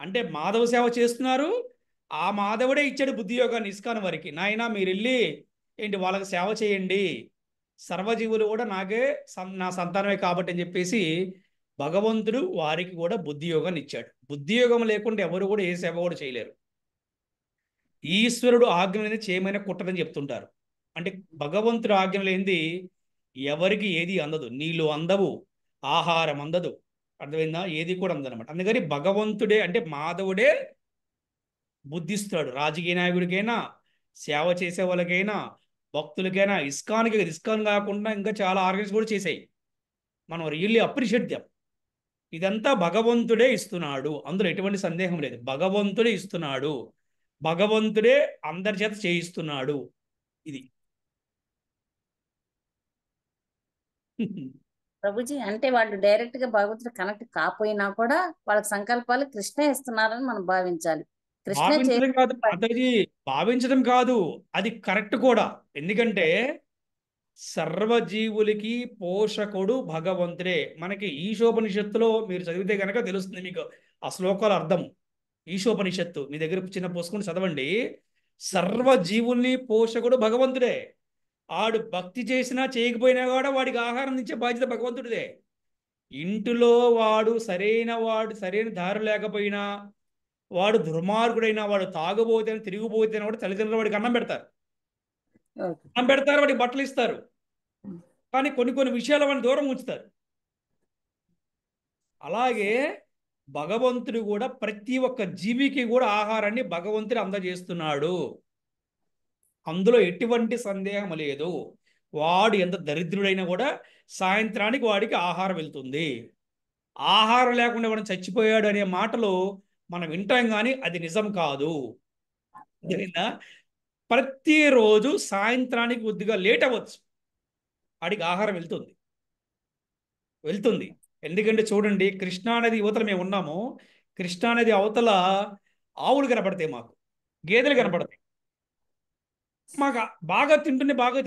అంటే మాధవ సేవ చేస్తున్నారు. ఆ మాధవుడే ఇచ్చాడు బుద్ధియోగాన్ని ఇస్కాన్ వారికి. నాయన మీరు వెళ్ళి ఏంటి వాళ్ళకి సేవ చేయండి, సర్వజీవులు కూడా నాకే నా సంతానమే కాబట్టి అని చెప్పేసి భగవంతుడు వారికి కూడా బుద్ధియోగాన్ని ఇచ్చాడు. బుద్ధియోగం లేకుండా ఎవరు కూడా ఏ సేవ కూడా చేయలేరు. ఈశ్వరుడు ఆజ్ఞ అనేది చేయమైనా కుట్టదని చెప్తుంటారు. అంటే భగవంతుడు ఆజ్ఞ లేనిది ఎవరికి ఏది అందదు. నీళ్ళు అందవు, ఆహారం అందదు, అర్థమైందా? ఏది కూడా అందనమాట. అందుకని భగవంతుడే, అంటే మాధవుడే బుద్ధిస్తాడు. రాజకీయ నాయకుడికైనా, సేవ చేసే వాళ్ళకైనా, భక్తులకైనా. ఇస్కాన్ కాకుండా ఇంకా చాలా ఆర్గనైజ్ కూడా చేసాయి. మనం రియల్లీ అప్రిషియేట్ దెమ్. ఇదంతా భగవంతుడే ఇస్తున్నాడు, అందులో ఎటువంటి సందేహం లేదు. భగవంతుడే ఇస్తున్నాడు, భగవంతుడే అందరి చేత చేయిస్తున్నాడు. ఇది ప్రభుజీ, అంటే వాళ్ళు డైరెక్ట్ గా భగవంతుడు కనెక్ట్ కాకపోయినా కూడా వాళ్ళకి సంకల్పాలు కృష్ణ ఇస్తున్నారని మనం భావించాలి. కృష్ణ భావించడం కాదు మాతాజీ, భావించడం కాదు, అది కరెక్ట్ కూడా. ఎందుకంటే సర్వజీవులకి పోషకుడు భగవంతుడే. మనకి ఈశోపనిషత్తులో మీరు చదివితే కనుక తెలుస్తుంది మీకు ఆ శ్లోకాల అర్థం. ఈశోపనిషత్తు మీ దగ్గర చిన్న పుస్తకం చదవండి. సర్వజీవుల్ని పోషకుడు భగవంతుడే. ఆడు భక్తి చేసినా చేయకపోయినా కూడా వాడికి ఆహారం ఇచ్చే బాధ్యత భగవంతుడిదే. ఇంటిలో వాడు సరైన దారి లేకపోయినా, వాడు దుర్మార్గుడైనా, వాడు తాగుబోతే తిరిగిపోతే కూడా తల్లిదండ్రులు వాడికి అన్నం పెడతారు, వాడికి బట్టలు ఇస్తారు. కానీ కొన్ని విషయాలు వాడిని దూరం ఉంచుతారు. అలాగే భగవంతుడు కూడా ప్రతి ఒక్క జీవికి కూడా ఆహారాన్ని భగవంతుడు అందజేస్తున్నాడు. అందులో ఎటువంటి సందేహం లేదు. వాడు ఎంత దరిద్రుడైనా కూడా సాయంత్రానికి వాడికి ఆహారం వెళ్తుంది. ఆహారం లేకుండా వాడు చచ్చిపోయాడు అనే మాటలు మనం వింటాం, కానీ అది నిజం కాదు. ప్రతిరోజు సాయంత్రానికి కొద్దిగా లేట్ అవ్వచ్చు, వాడికి ఆహారం వెళ్తుంది. ఎందుకంటే చూడండి, కృష్ణానది యువతల మేము ఉన్నాము. కృష్ణానది అవతల ఆవులు కనపడతాయి, మాకు గేదెలు కనపడతాయి. మాకు బాగా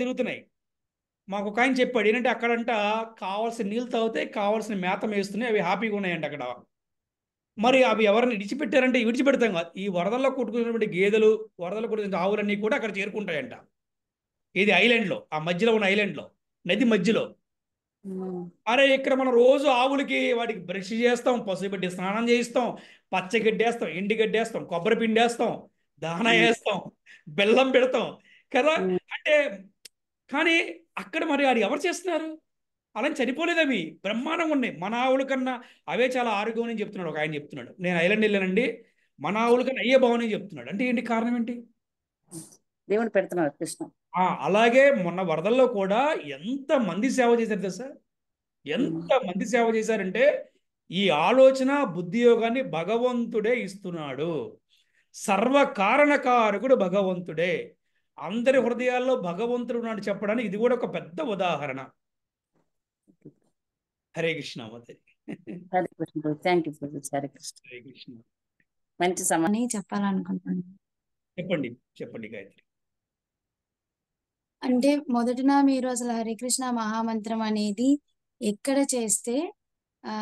తిరుగుతున్నాయి. మాకు ఒక ఆయన చెప్పాడు ఏంటంటే అక్కడంట కావాల్సిన నీళ్ళు తాగితే కావాల్సిన మేత వేస్తున్నాయి, అవి హ్యాపీగా ఉన్నాయంట అక్కడ. మరి అవి ఎవరిని విడిచిపెట్టారంటే విడిచిపెడతాం కాదు. ఈ వరదల్లో కొట్టుకున్నటువంటి గేదెలు, వరదలు కొట్టుకునే ఆవులన్నీ కూడా అక్కడ చేరుకుంటాయంట. ఇది ఐలాండ్లో, ఆ మధ్యలో ఉన్న ఐలాండ్లో, నది మధ్యలో. అరే ఇక్కడ మనం రోజు ఆవులకి వాటికి బ్రష్ చేస్తాం, పసుపు పెట్టి స్నానం చేయిస్తాం, పచ్చగడ్డేస్తాం, ఎండి గడ్డేస్తాం, కొబ్బరి పిండేస్తాం, దానా వేస్తాం, బెల్లం పెడతాం కదా. అంటే కానీ అక్కడ మరి అది ఎవరు చేస్తున్నారు? అలా చనిపోలేదు, అవి బ్రహ్మాండంగా ఉన్నాయి. మన ఆవుల కన్నా అవే చాలా ఆరోగ్యం అని చెప్తున్నాడు ఒక ఆయన. చెప్తున్నాడు నేను ఐలాండ్ వెళ్ళానండి, మన ఆవుల కన్నా అయ్యే బాగున్నాయి చెప్తున్నాడు. అంటే ఏంటి కారణం ఏంటి? దేవుడు పెడుతున్నాడు కృష్ణ. అలాగే మొన్న వరదల్లో కూడా ఎంత మంది సేవ చేశారు తెలుసా? ఎంత మంది సేవ చేశారంటే ఈ ఆలోచన బుద్ధియోగాన్ని భగవంతుడే ఇస్తున్నాడు. సర్వకారణకారకుడు భగవంతుడే. అందరి హృదయాల్లో భగవంతుడు ఉన్నాడు చెప్పడానికి ఇది కూడా ఒక పెద్ద ఉదాహరణ. హరే కృష్ణ మాతాజీ. హరే కృష్ణ. Thank you. హరే కృష్ణ. హరే కృష్ణ. మంచి సమయం అని చెప్పాలనుకుంటున్నాను. చెప్పండి చెప్పండి గాయత్రి. అంటే మొదటన మీరు అసలు హరికృష్ణ మహామంత్రం అనేది ఎక్కడ చేస్తే ఆ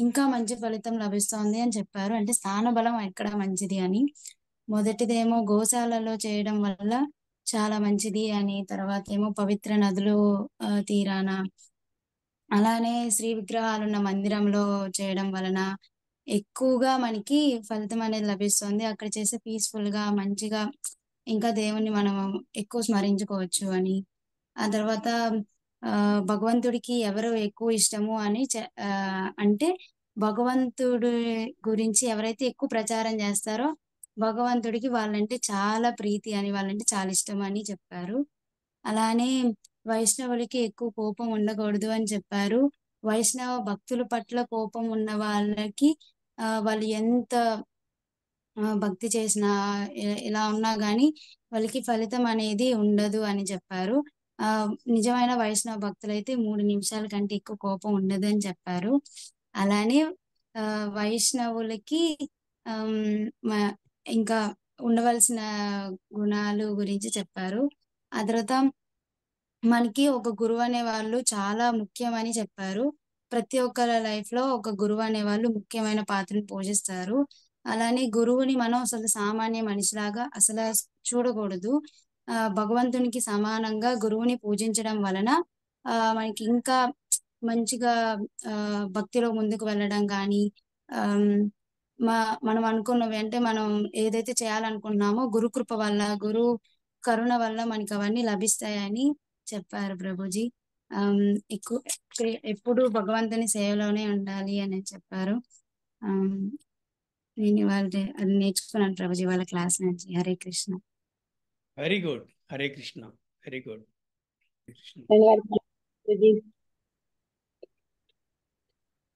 ఇంకా మంచి ఫలితం లభిస్తోంది అని చెప్పారు. అంటే స్థాన బలం ఎక్కడ మంచిది అని. మొదటిదేమో గోశాలలో చేయడం వల్ల చాలా మంచిది అని, తర్వాత ఏమో పవిత్ర నదులు తీరాన, అలానే శ్రీ విగ్రహాలున్న మందిరంలో చేయడం వలన ఎక్కువగా మనకి ఫలితం అనేది లభిస్తుంది. అక్కడ చేసే పీస్ఫుల్ గా మంచిగా ఇంకా దేవుణ్ణి మనం ఎక్కువ స్మరించుకోవచ్చు అని. ఆ తర్వాత భగవంతుడికి ఎవరు ఎక్కువ ఇష్టము అని అంటే భగవంతుడి గురించి ఎవరైతే ఎక్కువ ప్రచారం చేస్తారో భగవంతుడికి వాళ్ళంటే చాలా ప్రీతి అని, వాళ్ళంటే చాలా ఇష్టం అని చెప్పారు. అలానే వైష్ణవులకి ఎక్కువ కోపం ఉండకూడదు అని చెప్పారు. వైష్ణవ భక్తుల పట్ల కోపం ఉన్న వాళ్ళకి వాళ్ళు ఎంత భక్తి చేసినా ఇలా ఉన్నా గానీ వాళ్ళకి ఫలితం అనేది ఉండదు అని చెప్పారు. నిజమైన వైష్ణవ భక్తులైతే 3 నిమిషాల కంటే ఎక్కువ కోపం ఉండదు అని చెప్పారు. అలానే వైష్ణవులకి ఇంకా ఉండవలసిన గుణాలు గురించి చెప్పారు. ఆ తర్వాత మనకి ఒక గురువు అనే వాళ్ళు చాలా ముఖ్యమని చెప్పారు. ప్రతి ఒక్కరి లైఫ్ లో ఒక గురువు అనే వాళ్ళు ముఖ్యమైన పాత్రను పోషిస్తారు. అలానే గురువుని మనం అసలు సామాన్య మనిషిలాగా అసలు చూడకూడదు. భగవంతునికి సమానంగా గురువుని పూజించడం వలన మనకి ఇంకా మంచిగా భక్తిలో ముందుకు వెళ్ళడం కానీ మనం అనుకున్నవి అంటే మనం ఏదైతే చేయాలనుకుంటున్నామో గురు కృప వల్ల, గురు కరుణ వల్ల మనకి అవన్నీ లభిస్తాయని చెప్పారు ప్రభుజీ. ఎక్కువ ఎప్పుడు భగవంతుని సేవలోనే ఉండాలి అని చెప్పారు. నేను అది నేర్చుకున్నాను ప్రభుజీ వాళ్ళ క్లాస్ నుంచి. Hare Krishna. Very good. Hare Krishna. Very good.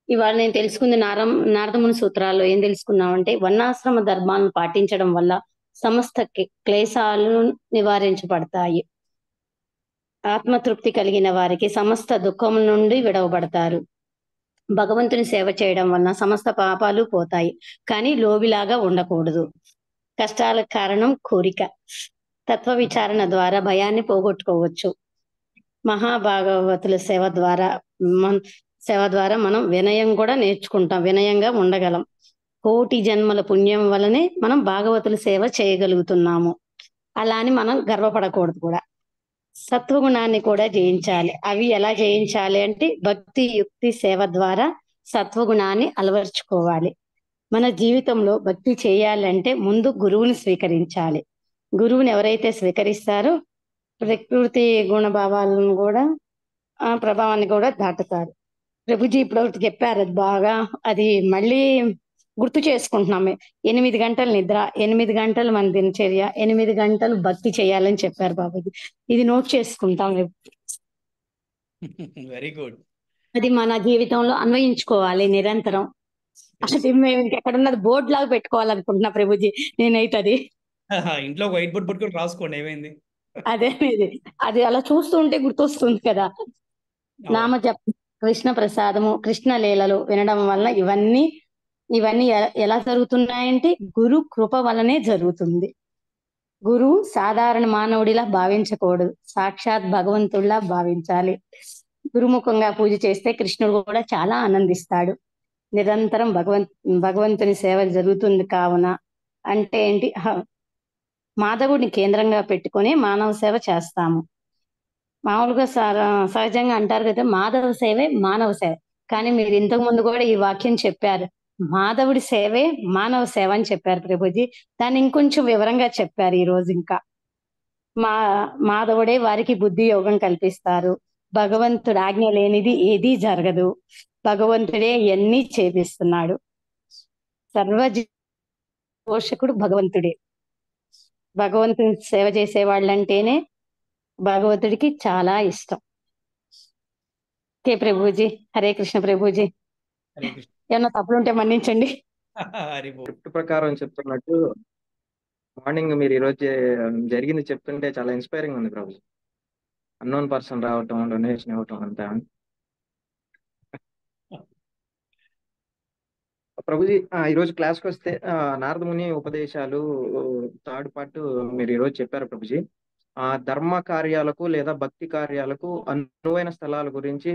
ఇవాళ నేను తెలుసుకుంది నారదముని సూత్రాల్లో ఏం తెలుసుకున్నామంటే, వర్ణాశ్రమ ధర్మాలను పాటించడం వల్ల సమస్త క్లేశాలను నివారించబడతాయి. ఆత్మతృప్తి కలిగిన వారికి సమస్త దుఃఖముల నుండి విడవబడతారు. భగవంతుని సేవ చేయడం వలన సమస్త పాపాలు పోతాయి. కానీ లోబిలాగా ఉండకూడదు. కష్టాలకు కారణం కోరిక. తత్వ విచారణ ద్వారా భయాన్ని పోగొట్టుకోవచ్చు. మహాభాగవతుల సేవ ద్వారా మనం వినయం కూడా నేర్చుకుంటాం. వినయంగా ఉండగలం. కోటి జన్మల పుణ్యం వలనే మనం భాగవతుల సేవ చేయగలుగుతున్నాము. అలా అని మనం గర్వపడకూడదు కూడా. సత్వగుణాన్ని కూడా జయించాలి. అవి ఎలా జయించాలి అంటే భక్తి యుక్తి సేవ ద్వారా సత్వగుణాన్ని అలవర్చుకోవాలి. మన జీవితంలో భక్తి చేయాలంటే ముందు గురువుని స్వీకరించాలి. గురువుని ఎవరైతే స్వీకరిస్తారో ప్రకృతి గుణభావాలను కూడా ప్రభావాన్ని కూడా దాటుతారు. ప్రభుజీ ఇప్పుడు ఒకటి చెప్పారు, అది బాగా అది మళ్ళీ గుర్తు చేసుకుంటున్నాము. 8 గంటల నిద్ర, 8 గంటలు మన దినచర్య, 8 గంటలు భక్తి చేయాలని చెప్పారు బాబుజీ. ఇది నోట్ చేసుకుంటాం. Very good. అది మన జీవితంలో అన్వయించుకోవాలి నిరంతరం. అది మేము ఇంకెక్కడున్నది బోర్డు లాగా పెట్టుకోవాలనుకుంటున్నా ప్రభుజీ నేనైతే. అది ఇంట్లో వైట్ బోర్డ్ పట్టుకొని రాసుకోండి, ఏమైంది. అదే అది అలా చూస్తూ ఉంటే గుర్తొస్తుంది కదా. నామ జపం, కృష్ణ ప్రసాదము, కృష్ణ లీలలు వినడం వల్ల ఇవన్నీ ఎలా జరుగుతున్నాయంటే గురు కృప వలనే జరుగుతుంది. గురువు సాధారణ మానవుడిలా భావించకూడదు, సాక్షాత్ భగవంతుడిలా భావించాలి. గురుముఖంగా పూజ చేస్తే కృష్ణుడు కూడా చాలా ఆనందిస్తాడు. నిరంతరం భగవంతుని సేవ జరుగుతుంది. కావున అంటే ఏంటి, మాధవుడిని కేంద్రంగా పెట్టుకొని మానవ సేవ చేస్తాము. మామూలుగా సహజంగా అంటారు కదా, మాధవ సేవే మానవ సేవ. కానీ మీరు ఇంతకు ముందు కూడా ఈ వాక్యం చెప్పారు, మాధవుడి సేవే మానవ సేవ అని చెప్పారు ప్రభుజీ. దాన్ని ఇంకొంచెం వివరంగా చెప్పారు ఈ రోజు. ఇంకా మాధవుడే వారికి బుద్ధి యోగం కల్పిస్తారు. భగవంతుడు ఆజ్ఞ లేనిది ఏదీ జరగదు. భగవంతుడే ఇవన్నీ చేపిస్తున్నాడు. పోషకుడు భగవంతుడే. భగవంతుని సేవ చేసే వాళ్ళంటేనే భగవంతుడికి చాలా ఇష్టం. ఓకే ప్రభుజీ. హరే కృష్ణ ప్రభుజీ. ఏమన్నా తప్పులుంటే మన్నించండి. స్క్రిప్ట్ ప్రకారం చెప్తున్నట్టు మార్నింగ్ మీరు ఈరోజు జరిగింది చెప్తుంటే చాలా ఇన్స్పైరింగ్ ఉంది ప్రభు. అన్నోన్ పర్సన్ రావటం, డొనేషన్ ఇవ్వటం అంతా ప్రభుజీ ఈరోజు క్లాస్కి వస్తే నారదముని ఉపదేశాలు థర్డ్ పార్ట్ మీరు ఈరోజు చెప్పారు ప్రభుజీ. ధర్మ కార్యాలకు లేదా భక్తి కార్యాలకు అనువైన స్థలాల గురించి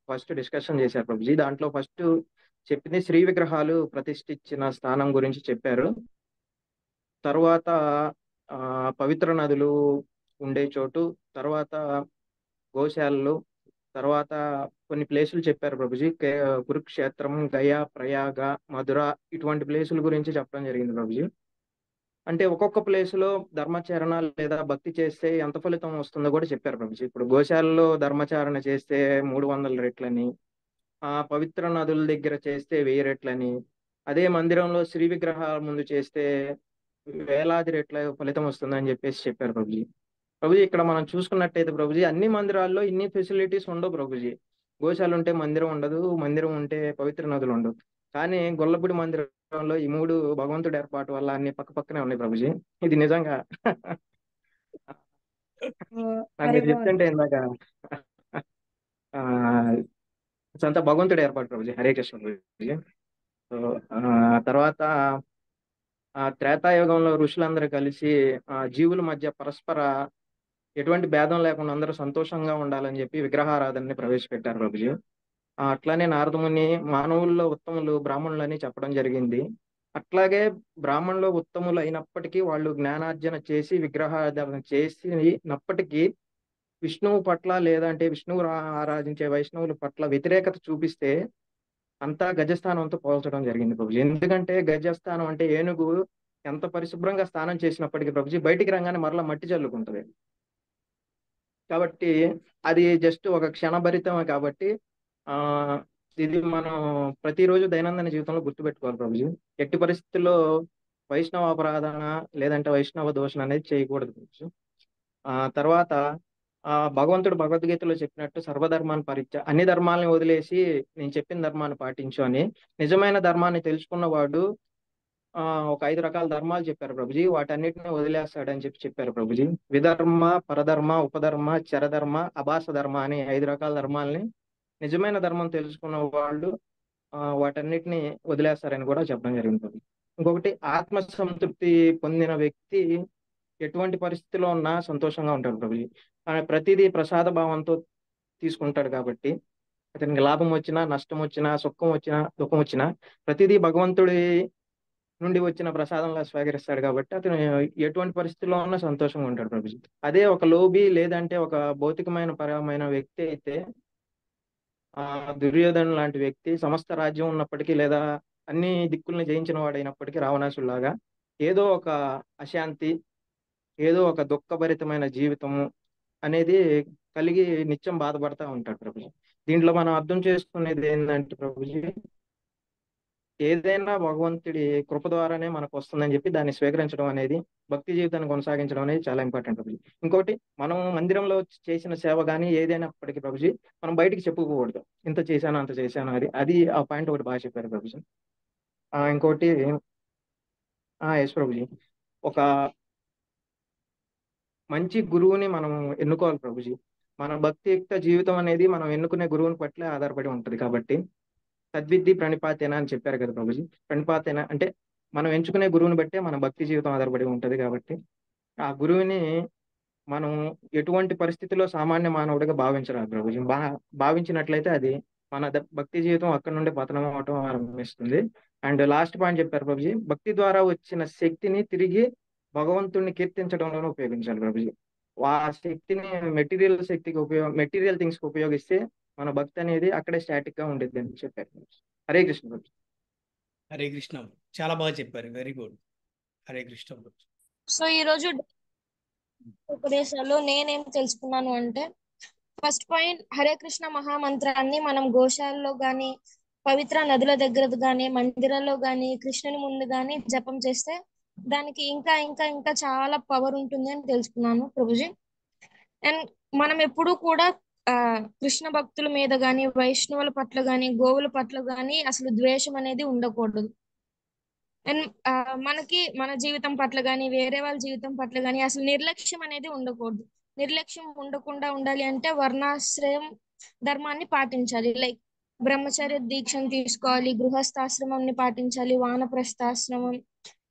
ఫస్ట్ డిస్కషన్ చేశారు ప్రభుజీ. దాంట్లో ఫస్ట్ చెప్పింది శ్రీ విగ్రహాలు ప్రతిష్ఠించిన స్థానం గురించి చెప్పారు. తర్వాత పవిత్ర నదులు ఉండే చోటు, తర్వాత గోశాలలు, తర్వాత కొన్ని ప్లేసులు చెప్పారు ప్రభుజీ. కురుక్షేత్రం, గయా, ప్రయాగ, మధుర ఇటువంటి ప్లేసుల గురించి చెప్పడం జరిగింది ప్రభుజీ. అంటే ఒక్కొక్క ప్లేసులో ధర్మాచరణ లేదా భక్తి చేస్తే ఎంత ఫలితం వస్తుందో కూడా చెప్పారు ప్రభుజీ. ఇప్పుడు గోశాలలో ధర్మాచరణ చేస్తే 300 రెట్లని, పవిత్ర నదుల దగ్గర చేస్తే 1000 రెట్లని, అదే మందిరంలో శ్రీ విగ్రహాల ముందు చేస్తే వేలాది రెట్ల ఫలితం వస్తుందని చెప్పేసి చెప్పారు ప్రభుజీ. ప్రభుజీ ఇక్కడ మనం చూసుకున్నట్టయితే ప్రభుజీ అన్ని మందిరాల్లో ఇన్ని ఫెసిలిటీస్ ఉండవు ప్రభుజీ. గోశాల ఉంటే మందిరం ఉండదు, మందిరం ఉంటే పవిత్ర నదులు ఉండవు. కానీ గొల్లపూడి మందిరంలో ఈ 3 భగవంతుడి ఏర్పాటు వల్ల అన్ని పక్క పక్కనే ఉన్నాయి ప్రభుజీ. ఇది నిజంగా నాకు మీరు చెప్తుంటే ఇందాక అంతా భగవంతుడి ఏర్పాటు ప్రభుజీ. హరే కృష్ణ ప్రభుజీ. సో తర్వాత త్రేతాయుగంలో ఋషులందరూ కలిసి జీవుల మధ్య పరస్పర ఎటువంటి భేదం లేకుండా అందరూ సంతోషంగా ఉండాలని చెప్పి విగ్రహారాధనని ప్రవేశపెట్టారు ప్రభుజీ. అట్లానే నారదముని మానవుల్లో ఉత్తములు బ్రాహ్మణులని చెప్పడం జరిగింది. అట్లాగే బ్రాహ్మణులు ఉత్తములు అయినప్పటికీ వాళ్ళు జ్ఞానార్జన చేసి విగ్రహారాధన చేసినప్పటికీ విష్ణువు పట్ల లేదంటే విష్ణువు ఆరాధించే వైష్ణవుల పట్ల వ్యతిరేకత చూపిస్తే అంతా గజస్థానంతో పోల్చడం జరిగింది ప్రభుజీ. ఎందుకంటే గజస్థానం అంటే ఏనుగు ఎంత పరిశుభ్రంగా స్నానం చేసినప్పటికీ ప్రభుజీ బయటికి రాగానే మరలా మట్టి చల్లుకుంటుంది. కాబట్టి అది జస్ట్ ఒక క్షణభరితమే. కాబట్టి ఇది మనం ప్రతిరోజు దైనందిన జీవితంలో గుర్తుపెట్టుకోవాలి ప్రభుజీ. ఎట్టి పరిస్థితుల్లో వైష్ణవ అపరాధన లేదంటే వైష్ణవ దోషణ అనేది చేయకూడదు ప్రభుజీ. తర్వాత భగవంతుడు భగవద్గీతలో చెప్పినట్టు సర్వధర్మాన్ని అన్ని ధర్మాలని వదిలేసి నేను చెప్పిన ధర్మాన్ని పాటించు అని. నిజమైన ధర్మాన్ని తెలుసుకున్నవాడు ఒక 5 రకాల ధర్మాలు చెప్పారు ప్రభుజీ. వాటన్నిటిని వదిలేస్తాడని చెప్పారు ప్రభుజీ. విధర్మ, పరధర్మ, ఉపధర్మ, చరధర్మ, అభాస ధర్మ అని 5 రకాల ధర్మాలని నిజమైన ధర్మం తెలుసుకున్న వాళ్ళు వాటన్నిటిని వదిలేస్తారని కూడా చెప్పడం జరిగింది ప్రభుజీ. ఇంకొకటి ఆత్మ సంతృప్తి పొందిన వ్యక్తి ఎటువంటి పరిస్థితిలో ఉన్నా సంతోషంగా ఉంటాడు ప్రభుజీ. ప్రతిదీ ప్రసాద భావంతో తీసుకుంటాడు కాబట్టి అతనికి లాభం వచ్చినా నష్టం వచ్చినా సుఖం వచ్చినా దుఃఖం వచ్చినా ప్రతిదీ భగవంతుడి నుండి వచ్చిన ప్రసాదంగా స్వీకరిస్తాడు కాబట్టి అతను ఎటువంటి పరిస్థితుల్లో ఉన్నా సంతోషంగా ఉంటాడు ప్రభుజీ. అదే ఒక లోబి లేదంటే ఒక భౌతికమైన పరమైన వ్యక్తి అయితే దుర్యోధను లాంటి వ్యక్తి సమస్త రాజ్యం ఉన్నప్పటికీ లేదా అన్ని దిక్కుల్ని జయించిన వాడైనప్పటికీ రావణాసులాగా ఏదో ఒక అశాంతి, ఏదో ఒక దుఃఖభరితమైన జీవితము అనేది కలిగి నిత్యం బాధపడతా ఉంటాడు ప్రభుజీ. దీంట్లో మనం అర్థం చేసుకునేది ఏంటంటే ప్రభుజీ ఏదైనా భగవంతుడి కృప ద్వారానే మనకు వస్తుందని చెప్పి దాన్ని స్వీకరించడం అనేది భక్తి జీవితాన్ని కొనసాగించడం అనేది చాలా ఇంపార్టెంట్ ప్రభుజీ. ఇంకోటి మనం మందిరంలో చేసిన సేవ కానీ ఏదైనప్పటికీ ప్రభుజీ మనం బయటికి చెప్పుకోకూడదు. ఇంత చేశాను అంత చేశాను అది ఆ పాయింట్ ఒకటి బాగా చెప్పారు ప్రభుజీ. ఇంకోటి ఎస్ ప్రభుజీ ఒక మంచి గురువుని మనం ఎన్నుకోవాలి ప్రభుజీ. మన భక్తియుక్త జీవితం అనేది మనం ఎన్నుకునే గురువుని పట్ల ఆధారపడి ఉంటుంది. కాబట్టి తద్విద్ది ప్రణిపాతేన అని చెప్పారు కదా ప్రభుజీ. ప్రణిపాతేన అంటే మనం ఎంచుకునే గురువుని బట్టే మన భక్తి జీవితం ఆధారపడి ఉంటుంది. కాబట్టి ఆ గురువుని మనం ఎటువంటి పరిస్థితిలో సామాన్య మానవుడిగా భావించరాదు ప్రభుజీ. భావించినట్లయితే అది మన భక్తి జీవితం అక్కడి నుండి పతనం అవటం ఆరంభిస్తుంది. అండ్ లాస్ట్ పాయింట్ చెప్పారు ప్రభుజీ, భక్తి ద్వారా వచ్చిన శక్తిని తిరిగి భగవంతుడిని కీర్తించడంలోనే ఉపయోగించాలి ప్రభుజీ. ఆ శక్తిని మెటీరియల్ థింగ్స్ కి ఉపయోగిస్తే మన భక్తి అనేది అక్కడే స్టాటిక్ గా ఉండేది అని చెప్పారు. హరే కృష్ణ ప్రభుజీ. హరే కృష్ణ, చాలా బాగా చెప్పారు. Very good. Hare Krishna Prabhuji. So ఈరోజు ఉపదేశాల్లో నేనేం తెలుసుకున్నాను అంటే, ఫస్ట్ పాయింట్ హరే కృష్ణ మహామంత్రాన్ని మనం గోశాలలో గాని పవిత్ర నదుల దగ్గర గాని మందిరాల్లో గాని కృష్ణుని ముందు గాని జపం చేస్తే దానికి ఇంకా ఇంకా ఇంకా చాలా పవర్ ఉంటుంది అని తెలుసుకున్నాను ప్రభుజీ. అండ్ మనం ఎప్పుడు కూడా కృష్ణ భక్తుల మీద గాని వైష్ణవుల పట్ల గాని గోవుల పట్ల గాని అసలు ద్వేషం అనేది ఉండకూడదు. అండ్ మనకి మన జీవితం పట్ల గాని వేరే వాళ్ళ జీవితం పట్ల గాని అసలు నిర్లక్ష్యం అనేది ఉండకూడదు. నిర్లక్ష్యం ఉండకుండా ఉండాలి అంటే వర్ణాశ్రయం ధర్మాన్ని పాటించాలి. లైక్ బ్రహ్మచర్య దీక్షను తీసుకోవాలి, గృహస్థాశ్రమంని పాటించాలి, వానప్రస్థాశ్రమం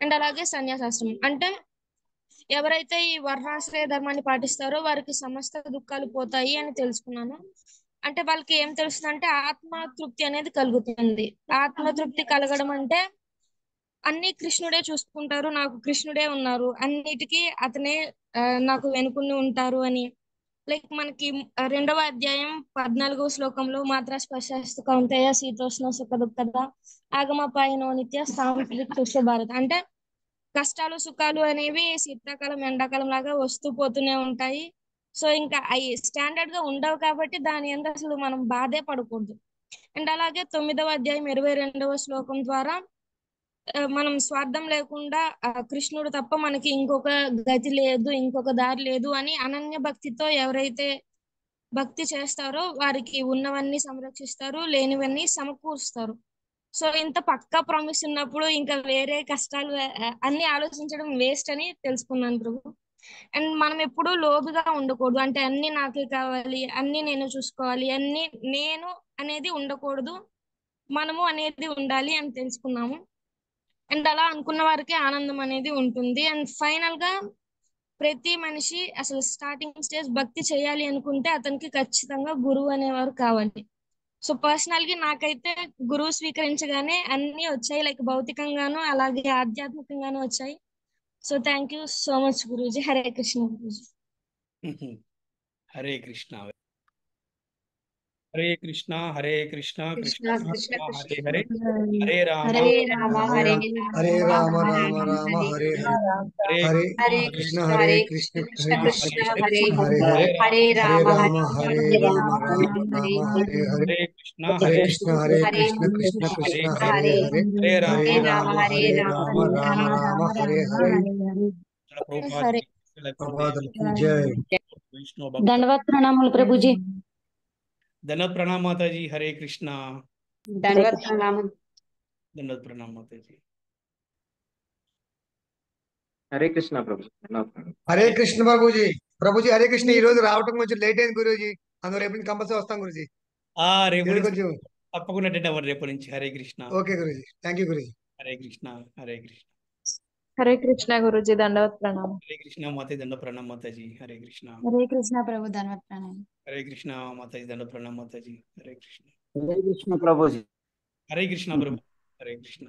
అండ్ అలాగే సన్యాసాశ్రమం. అంటే ఎవరైతే ఈ వర్ణాశ్రయ ధర్మాన్ని పాటిస్తారో వారికి సమస్త దుఃఖాలు పోతాయి అని తెలుసుకున్నాను. అంటే వాళ్ళకి ఏం తెలుస్తుంది అంటే ఆత్మతృప్తి అనేది కలుగుతుంది. ఆత్మతృప్తి కలగడం అంటే అన్ని కృష్ణుడే చూసుకుంటారు, నాకు కృష్ణుడే ఉన్నారు, అన్నిటికీ అతనే నాకు వెనుకుని ఉంటారు అని. లైక్ మనకి 2వ అధ్యాయం 14వ శ్లోకంలో మాత్ర స్పర్శస్తు కౌంతేయ శీతోష్ణ సుఖ దుఃఖద ఆగమపాయనో నిత్య సాంస్కృతిక భారత్. అంటే కష్టాలు సుఖాలు అనేవి శీతాకాలం ఎండాకాలం లాగా వస్తూ పోతూనే ఉంటాయి. సో ఇంకా అవి స్టాండర్డ్ గా ఉండవు కాబట్టి దాని అంతా అసలు మనం బాధే పడకూడదు. అండ్ అలాగే 9వ అధ్యాయం 22వ శ్లోకం ద్వారా మనం స్వార్థం లేకుండా కృష్ణుడు తప్ప మనకి ఇంకొక గతి లేదు, ఇంకొక దారి లేదు అని అనన్య భక్తితో ఎవరైతే భక్తి చేస్తారో వారికి ఉన్నవన్నీ సంరక్షిస్తారు, లేనివన్నీ సమకూరుస్తారు. సో ఇంత పక్కా ప్రామిస్ ఉన్నప్పుడు ఇంకా వేరే కష్టాలు అన్ని ఆలోచించడం వేస్ట్ అని తెలుసుకున్నాను ప్రభు. అండ్ మనం ఎప్పుడూ లోబిగా ఉండకూడదు. అంటే అన్ని నాకే కావాలి, అన్ని నేను చూసుకోవాలి, అన్ని నేను అనేది ఉండకూడదు, మనము అనేది ఉండాలి అని తెలుసుకున్నాము. అండ్ అలా అనుకున్న వారికి ఆనందం అనేది ఉంటుంది. అండ్ ఫైనల్ గా ప్రతి మనిషి అసలు స్టార్టింగ్ స్టేజ్ భక్తి చేయాలి అనుకుంటే అతనికి ఖచ్చితంగా గురువు అనేవారు కావాలి. సో పర్సనల్ గా నాకైతే గురువు స్వీకరించగానే అన్ని వచ్చాయి, లైక్ భౌతికంగాను అలాగే ఆధ్యాత్మికంగాను వచ్చాయి. So thank you so much Guruji. Hare Krishna Guruji. Hare Krishna. Hare Krishna Hare Krishna Krishna Krishna Hare Hare Hare Rama Hare Rama Hare Hare Rama Rama Rama Hare Hare Hare Krishna Krishna Krishna Hare Hare Hare Rama Hare Rama Rama Rama Hare Hare Hare Krishna Krishna Krishna Hare Hare Hare Rama Rama Rama Hare Hare. జై. దండవత్ ప్రణామాలు ప్రభుజీ. దండవత్ ప్రణాम माता जी. हरे कृष्णा. దండవత్ ప్రణామం. దండవత్ ప్రణాम माता जी. హరే కృష్ణ ప్రభు. హరే కృష్ణ ప్రభుజీ. ప్రభుజీ హరే కృష్ణ. ఈ రోజు రావటం కొంచెం లేట్ అయింది గురూజీ, అందులో రేపు నుంచి కంపల్సరీ వస్తాం గురూజీ. రేపు కొంచెం తప్పకుండా అటెండ్ అవ్వండి రేపు నుంచి. Hare Krishna. Okay Guruji. Thank you Guruji. Hare Krishna Hare Krishna. Hare Krishna Guruji. దండవత్ ప్రణామం. హరే కృష్ణ మాతాజీ. దండ ప్రణాम माताजी. హరే కృష్ణ. హరే కృష్ణ ప్రభు. దండవత్ ప్రణామం. హరే కృష్ణ మాతాజీ. దండ ప్రణాम माताजी. హరే కృష్ణ. హరే కృష్ణ ప్రభుజీ. హరే కృష్ణ ప్రభు. హరే కృష్ణ.